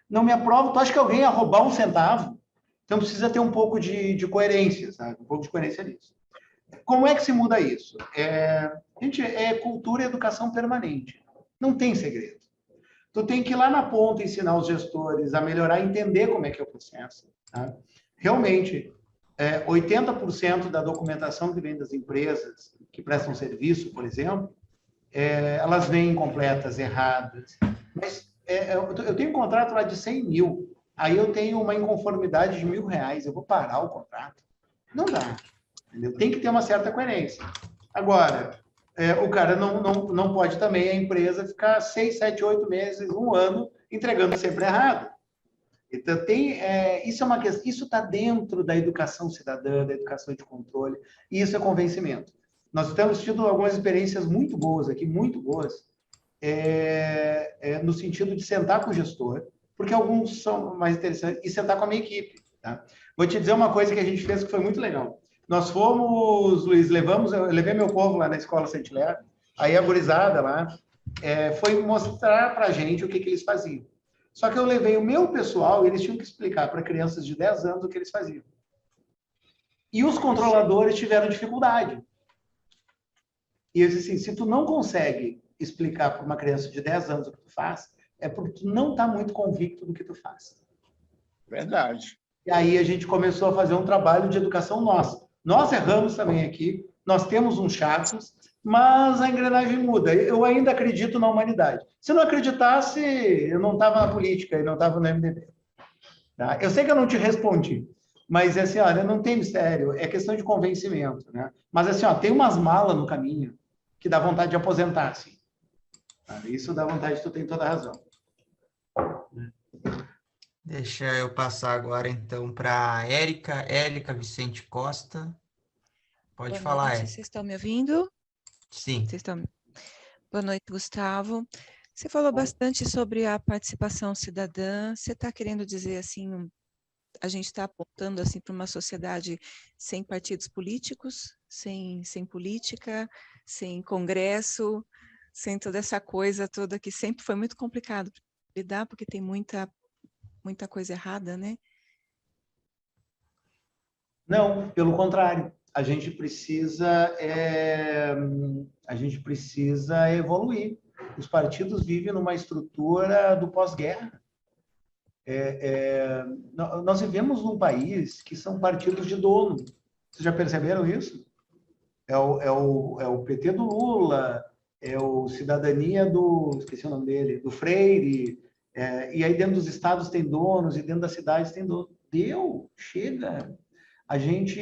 Speaker 3: não me aprova. Tu acha que alguém ia roubar um centavo? Então, precisa ter um pouco de coerência, sabe? Um pouco de coerência nisso. Como é que se muda isso? Gente, é cultura e educação permanente. Não tem segredo. Tu tem que ir lá na ponta ensinar os gestores a melhorar, entender como é que é o processo. Tá? Realmente, 80% da documentação que vem das empresas que prestam serviço, por exemplo, elas vêm incompletas, erradas. Mas eu tenho um contrato lá de 100 mil, aí eu tenho uma inconformidade de R$1.000, eu vou parar o contrato? Não dá. Entendeu? Tem que ter uma certa coerência. Agora, o cara não pode também, a empresa, ficar 6, 7, 8 meses, 1 ano, entregando sempre errado. Então, isso está dentro da educação cidadã, da educação de controle, e isso é convencimento. Nós temos tido algumas experiências muito boas aqui, muito boas, no sentido de sentar com o gestor, porque alguns são mais interessantes, e sentar com a minha equipe. Tá? Vou te dizer uma coisa que a gente fez que foi muito legal. Nós fomos, Luiz, eu levei meu povo lá na escola Saint-Hilaire, aí a gurizada lá foi mostrar para a gente o que eles faziam. Só que eu levei o meu pessoal e eles tinham que explicar para crianças de 10 anos o que eles faziam. E os controladores tiveram dificuldade. E eu disse assim, se tu não consegue explicar para uma criança de 10 anos o que tu faz, é porque tu não está muito convicto do que tu faz.
Speaker 9: Verdade.
Speaker 3: E aí a gente começou a fazer um trabalho de educação nossa. Nós erramos também aqui, nós temos uns chatos, mas a engrenagem muda. Eu ainda acredito na humanidade. Se eu não acreditasse, eu não estava na política, eu não estava no MDB. Tá? Eu sei que eu não te respondi, mas assim, olha, não tem mistério, é questão de convencimento. Né? Mas assim, tem umas malas no caminho que dá vontade de aposentar. Assim. Tá? Isso dá vontade, tu tem toda a razão.
Speaker 1: Deixa eu passar agora, então, para a Érica Vicente Costa. Pode falar, Érica.
Speaker 10: Vocês estão me ouvindo?
Speaker 1: Sim.
Speaker 10: Boa noite, Gustavo. Você falou bastante sobre a participação cidadã. Você está querendo dizer, assim, a gente está apontando assim, para uma sociedade sem partidos políticos, sem política, sem congresso, sem toda essa coisa toda que sempre foi muito complicado lidar, porque tem muita coisa errada, né?
Speaker 3: Não, pelo contrário. A gente precisa evoluir. Os partidos vivem numa estrutura do pós-guerra. Nós vivemos num país que são partidos de dono. Vocês já perceberam isso? É o PT do Lula, é o Cidadania esqueci o nome dele, do Freire, e aí dentro dos estados tem donos, e dentro das cidades tem donos. Chega! A gente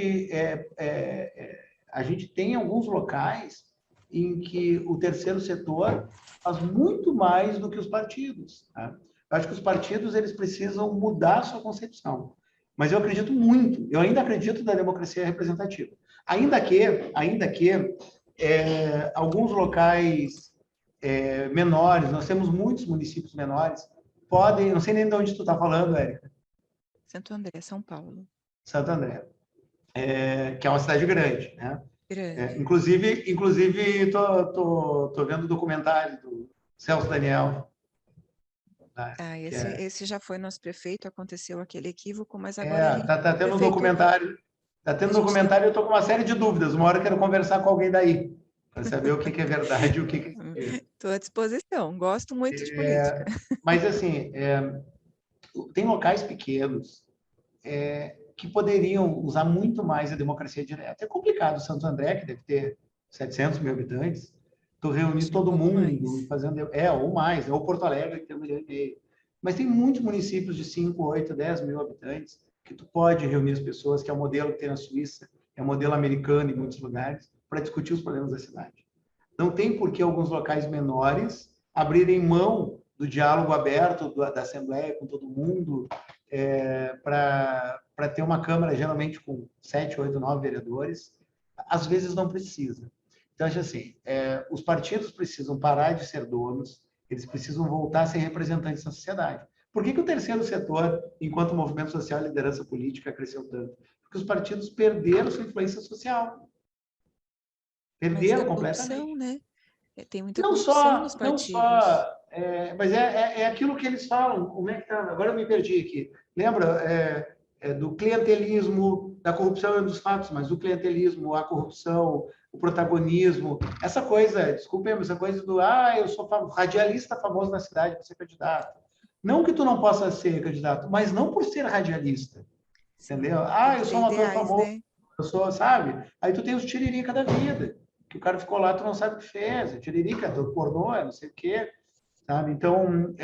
Speaker 3: tem alguns locais em que o terceiro setor faz muito mais do que os partidos. Tá? Eu acho que os partidos eles precisam mudar a sua concepção. Mas eu acredito muito, eu ainda acredito na democracia representativa. Ainda que alguns locais menores, nós temos muitos municípios menores, não sei nem de onde tu está falando, Érica.
Speaker 10: Santo André, São Paulo.
Speaker 3: Santo André, que é uma cidade grande, né?
Speaker 10: Grande.
Speaker 3: Inclusive tô vendo o documentário do Celso Daniel. Né?
Speaker 10: Esse já foi nosso prefeito, aconteceu aquele equívoco, mas agora
Speaker 3: tá tendo um documentário. Tá tendo um documentário, eu estou com uma série de dúvidas. Uma hora eu quero conversar com alguém daí, para saber o que é verdade e o que é.
Speaker 10: Estou à disposição, gosto muito de política.
Speaker 3: Mas, assim, tem locais pequenos que poderiam usar muito mais a democracia direta. É complicado. Santo André, que deve ter 700 mil habitantes, tu reunir todo mundo, fazendo... ou mais, ou Porto Alegre, que tem 1,5 milhão. Mas tem muitos municípios de 5, 8, 10 mil habitantes que tu pode reunir as pessoas, que é o modelo que tem na Suíça, é o modelo americano em muitos lugares, para discutir os problemas da cidade. Não tem por que alguns locais menores abrirem mão do diálogo aberto da Assembleia com todo mundo, para ter uma Câmara, geralmente com 7, 8, 9 vereadores. Às vezes não precisa. Então, acho assim, os partidos precisam parar de ser donos, eles precisam voltar a ser representantes da sociedade. Por que o terceiro setor, enquanto movimento social e liderança política, cresceu tanto? Porque os partidos perderam sua influência social. Perderam completamente.
Speaker 10: Né? Tem muita
Speaker 3: Não
Speaker 10: corrupção nos
Speaker 3: só,
Speaker 10: partidos.
Speaker 3: mas é aquilo que eles falam. Como é que tá? Agora eu me perdi aqui. Lembra do clientelismo, da corrupção é um dos fatos, mas o clientelismo, a corrupção, o protagonismo, essa coisa, desculpem, essa coisa do eu sou radialista famoso na cidade, vou ser candidato. Não que tu não possa ser candidato, mas não por ser radialista. Entendeu? Eu sou um ator famoso, né? Eu sou, sabe? Aí tu tem os tiririca da vida, que o cara ficou lá, tu não sabe o que fez, tiririca do pornô, não sei o quê, sabe? Então,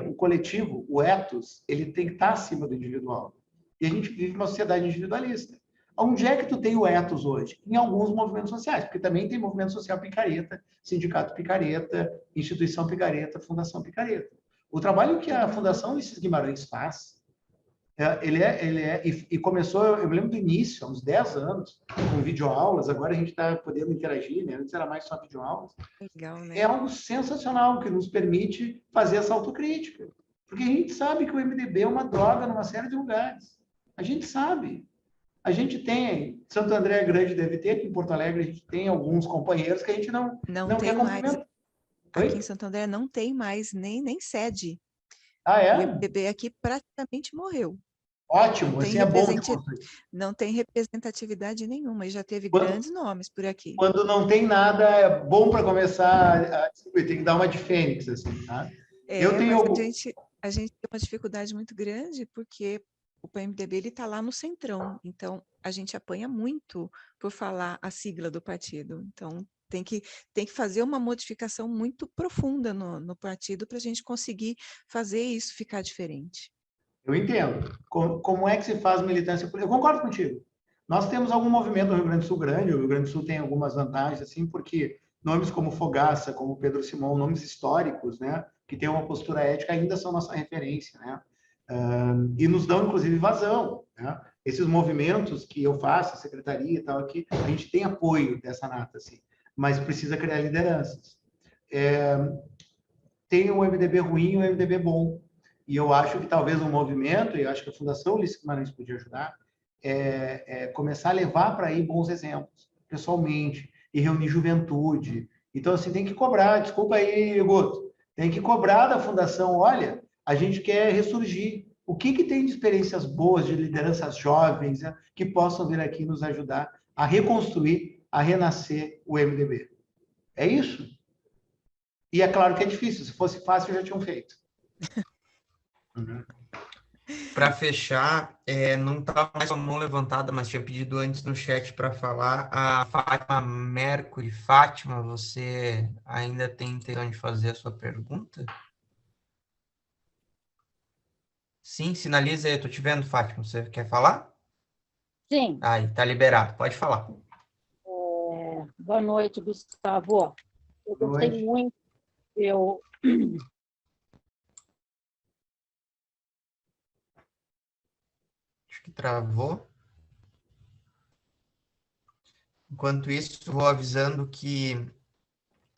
Speaker 3: o coletivo, o ethos, ele tem que estar acima do individual. E a gente vive uma sociedade individualista. Onde é que tu tem o ethos hoje? Em alguns movimentos sociais, porque também tem movimento social picareta, sindicato picareta, instituição picareta, fundação picareta. O trabalho que a Fundação Ulisses Guimarães faz, e começou, eu me lembro do início, há uns 10 anos, com videoaulas, agora a gente está podendo interagir, né? Antes era mais só videoaulas.
Speaker 10: Legal, né?
Speaker 3: É algo sensacional, que nos permite fazer essa autocrítica. Porque a gente sabe que o MDB é uma droga numa série de lugares. A gente sabe. A gente tem, Santo André Grande deve ter, aqui em Porto Alegre a gente tem alguns companheiros que a gente não
Speaker 10: tem
Speaker 3: quer
Speaker 10: mais.
Speaker 3: cumprimentar.
Speaker 10: Aqui em Santo André não tem mais nem sede.
Speaker 3: É?
Speaker 10: O MDB aqui praticamente morreu.
Speaker 3: Ótimo, assim é bom.
Speaker 10: Não tem representatividade nenhuma, e já teve grandes nomes por aqui.
Speaker 3: Quando não tem nada, é bom para começar a distribuir, tem que dar uma de fênix, assim, tá?
Speaker 10: A gente tem uma dificuldade muito grande, porque o PMDB está lá no centrão, então a gente apanha muito por falar a sigla do partido. Então, tem que fazer uma modificação muito profunda no partido para a gente conseguir fazer isso ficar diferente.
Speaker 3: Eu entendo. Como é que se faz militância política? Eu concordo contigo. Nós temos algum movimento no Rio Grande do Sul grande, o Rio Grande do Sul tem algumas vantagens, assim, porque nomes como Fogaça, como Pedro Simão, nomes históricos, né, que têm uma postura ética, ainda são nossa referência, né? E nos dão, inclusive, vazão, né? Esses movimentos que eu faço, a secretaria e tal, aqui, a gente tem apoio dessa nata, assim, mas precisa criar lideranças. Tem o MDB ruim e o MDB bom. E eu acho que talvez um movimento, e eu acho que a Fundação Ulisses Guimarães podia ajudar, começar a levar para aí bons exemplos, pessoalmente, e reunir juventude. Então, assim, tem que cobrar, desculpa aí, Guto, tem que cobrar da Fundação, olha, a gente quer ressurgir. O que tem de experiências boas, de lideranças jovens, né, que possam vir aqui nos ajudar a reconstruir, a renascer o MDB? É isso? E é claro que é difícil, se fosse fácil, já tinham feito.
Speaker 1: Para fechar, não está mais com a mão levantada, mas tinha pedido antes no chat para falar, a Fátima Mercury. Fátima, você ainda tem intenção de fazer a sua pergunta? Sim, sinaliza aí, eu estou te vendo, Fátima. Você quer falar?
Speaker 11: Sim.
Speaker 1: Aí, está liberado, pode falar.
Speaker 11: Boa noite, Gustavo. Eu gostei muito.
Speaker 1: Acho que travou. Enquanto isso, vou avisando que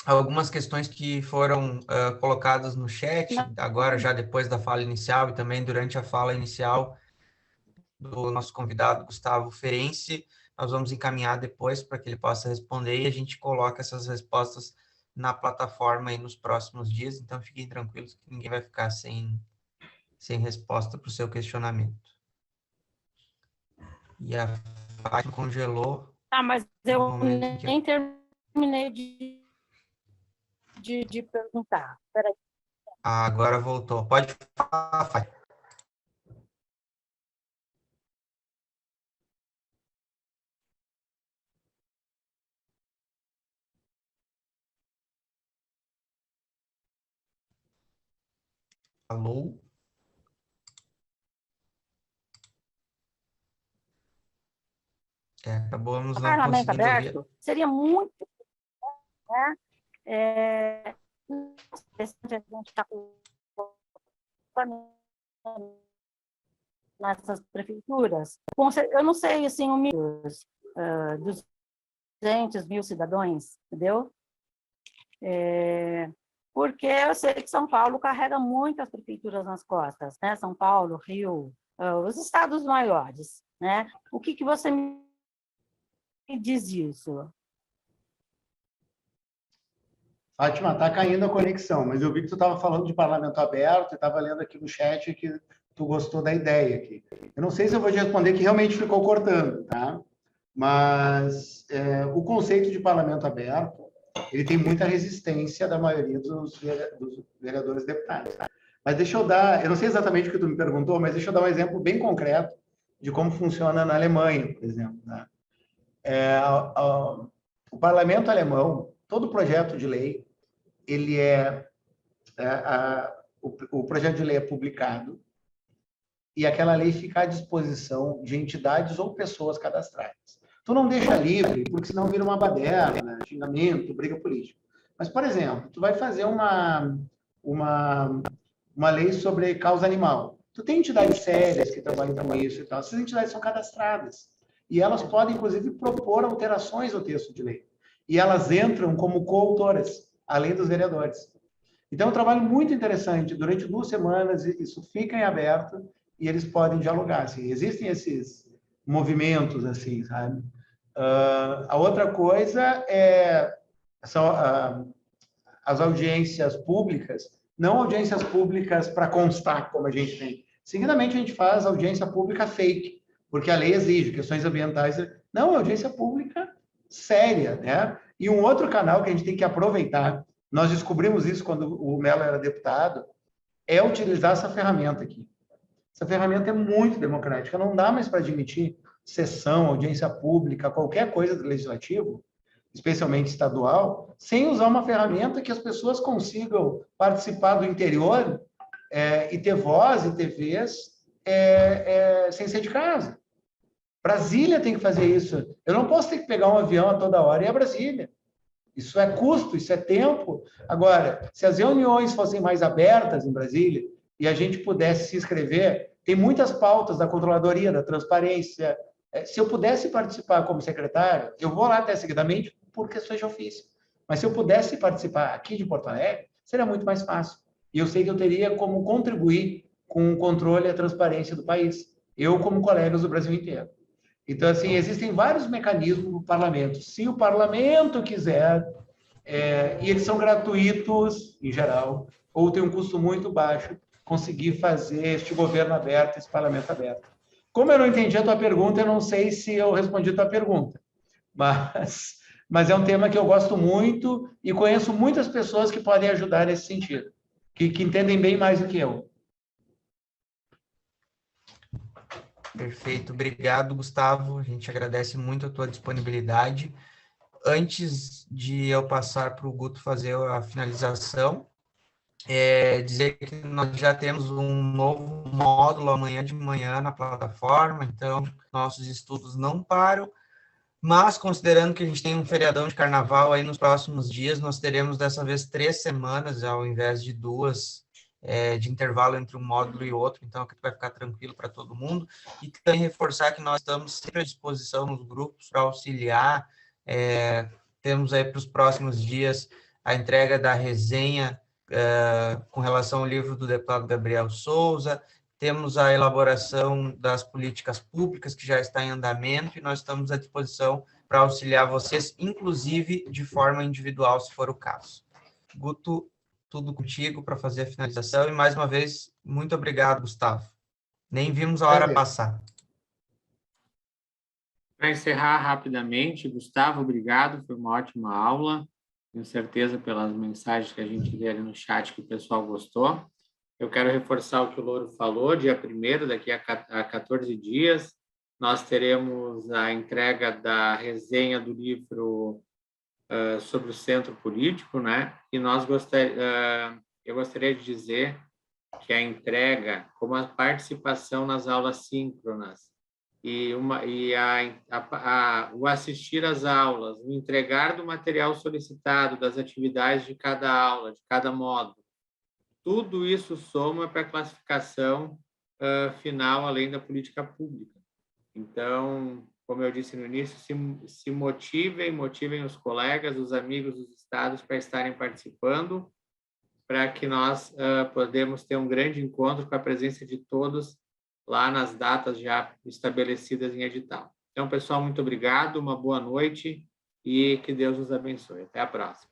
Speaker 1: algumas questões que foram colocadas no chat, agora já depois da fala inicial e também durante a fala inicial do nosso convidado Gustavo Ferenci, nós vamos encaminhar depois para que ele possa responder e a gente coloca essas respostas na plataforma aí nos próximos dias, então fiquem tranquilos que ninguém vai ficar sem resposta para o seu questionamento. E a Fátima congelou.
Speaker 11: Mas eu nem terminei de perguntar. Peraí.
Speaker 1: Agora voltou. Pode falar, Fátima. Alô? Acabamos não
Speaker 11: parlamento aberto
Speaker 1: ouvir.
Speaker 11: Seria muito, né? A gente está nessas prefeituras. Eu não sei, assim, dos 200 mil cidadãos, entendeu? porque eu sei que São Paulo carrega muitas prefeituras nas costas, né? São Paulo, Rio, os estados maiores, né? O que você me diz disso?
Speaker 3: Fátima, está caindo a conexão, mas eu vi que tu estava falando de parlamento aberto e estava lendo aqui no chat que tu gostou da ideia aqui. Eu não sei se eu vou te responder que realmente ficou cortando, tá? Mas o conceito de parlamento aberto, ele tem muita resistência da maioria dos vereadores e deputados. Mas deixa eu dar, eu não sei exatamente o que tu me perguntou, mas deixa eu dar um exemplo bem concreto de como funciona na Alemanha, por exemplo. Né? O parlamento alemão, todo projeto de lei, ele o projeto de lei é publicado e aquela lei fica à disposição de entidades ou pessoas cadastradas. Tu não deixa livre, porque senão vira uma baderna, né? Xingamento, briga política. Mas, por exemplo, tu vai fazer uma lei sobre causa animal. Tu tem entidades sérias que trabalham com isso e tal. Essas entidades são cadastradas. E elas podem, inclusive, propor alterações ao texto de lei. E elas entram como coautoras, além dos vereadores. Então, é um trabalho muito interessante. Durante 2 semanas, isso fica em aberto e eles podem dialogar. Assim. Existem esses movimentos, assim, sabe? A outra coisa são as audiências públicas, não audiências públicas para constar, como a gente tem. Seguidamente, a gente faz audiência pública fake, porque a lei exige questões ambientais. Não, audiência pública séria, né? E um outro canal que a gente tem que aproveitar, nós descobrimos isso quando o Mello era deputado, é utilizar essa ferramenta aqui. Essa ferramenta é muito democrática, não dá mais para admitir sessão, audiência pública, qualquer coisa do legislativo, especialmente estadual, sem usar uma ferramenta que as pessoas consigam participar do interior e ter voz e ter vez sem sair de casa. Brasília tem que fazer isso. Eu não posso ter que pegar um avião a toda hora e ir a Brasília. Isso é custo, isso é tempo. Agora, se as reuniões fossem mais abertas em Brasília e a gente pudesse se inscrever, tem muitas pautas da controladoria, da transparência. Se eu pudesse participar como secretário, eu vou lá até seguidamente por questões de ofício. Mas se eu pudesse participar aqui de Porto Alegre, seria muito mais fácil. E eu sei que eu teria como contribuir com o controle e a transparência do país. Eu, como colegas do Brasil inteiro. Então, assim, existem vários mecanismos no parlamento. Se o parlamento quiser, e eles são gratuitos, em geral, ou tem um custo muito baixo, conseguir fazer este governo aberto, esse parlamento aberto. Como eu não entendi a tua pergunta, eu não sei se eu respondi a tua pergunta. Mas é um tema que eu gosto muito e conheço muitas pessoas que podem ajudar nesse sentido, que entendem bem mais do que eu.
Speaker 1: Perfeito, obrigado, Gustavo. A gente agradece muito a tua disponibilidade. Antes de eu passar para o Guto fazer a finalização, dizer que nós já temos um novo módulo amanhã de manhã na plataforma, então nossos estudos não param, mas considerando que a gente tem um feriadão de carnaval aí nos próximos dias, nós teremos dessa vez 3 semanas, ao invés de 2, de intervalo entre um módulo e outro, então aqui vai ficar tranquilo para todo mundo, e também reforçar que nós estamos sempre à disposição nos grupos para auxiliar, temos aí para os próximos dias a entrega da resenha com relação ao livro do deputado Gabriel Souza, temos a elaboração das políticas públicas que já está em andamento e nós estamos à disposição para auxiliar vocês, inclusive de forma individual, se for o caso. Guto, tudo contigo para fazer a finalização e, mais uma vez, muito obrigado, Gustavo. Nem vimos a hora passar.
Speaker 2: Para encerrar rapidamente, Gustavo, obrigado, foi uma ótima aula. Tenho certeza pelas mensagens que a gente vê ali no chat que o pessoal gostou. Eu quero reforçar o que o Louro falou, dia 1º, daqui a 14 dias, nós teremos a entrega da resenha do livro sobre o centro político, né? E eu gostaria de dizer que a entrega, como a participação nas aulas síncronas, o assistir às aulas, o entregar do material solicitado, das atividades de cada aula, de cada módulo, tudo isso soma para a classificação final, além da política pública. Então, como eu disse no início, se motivem os colegas, os amigos dos estados para estarem participando para que nós podemos ter um grande encontro com a presença de todos lá nas datas já estabelecidas em edital. Então, pessoal, muito obrigado, uma boa noite e que Deus nos abençoe. Até a próxima.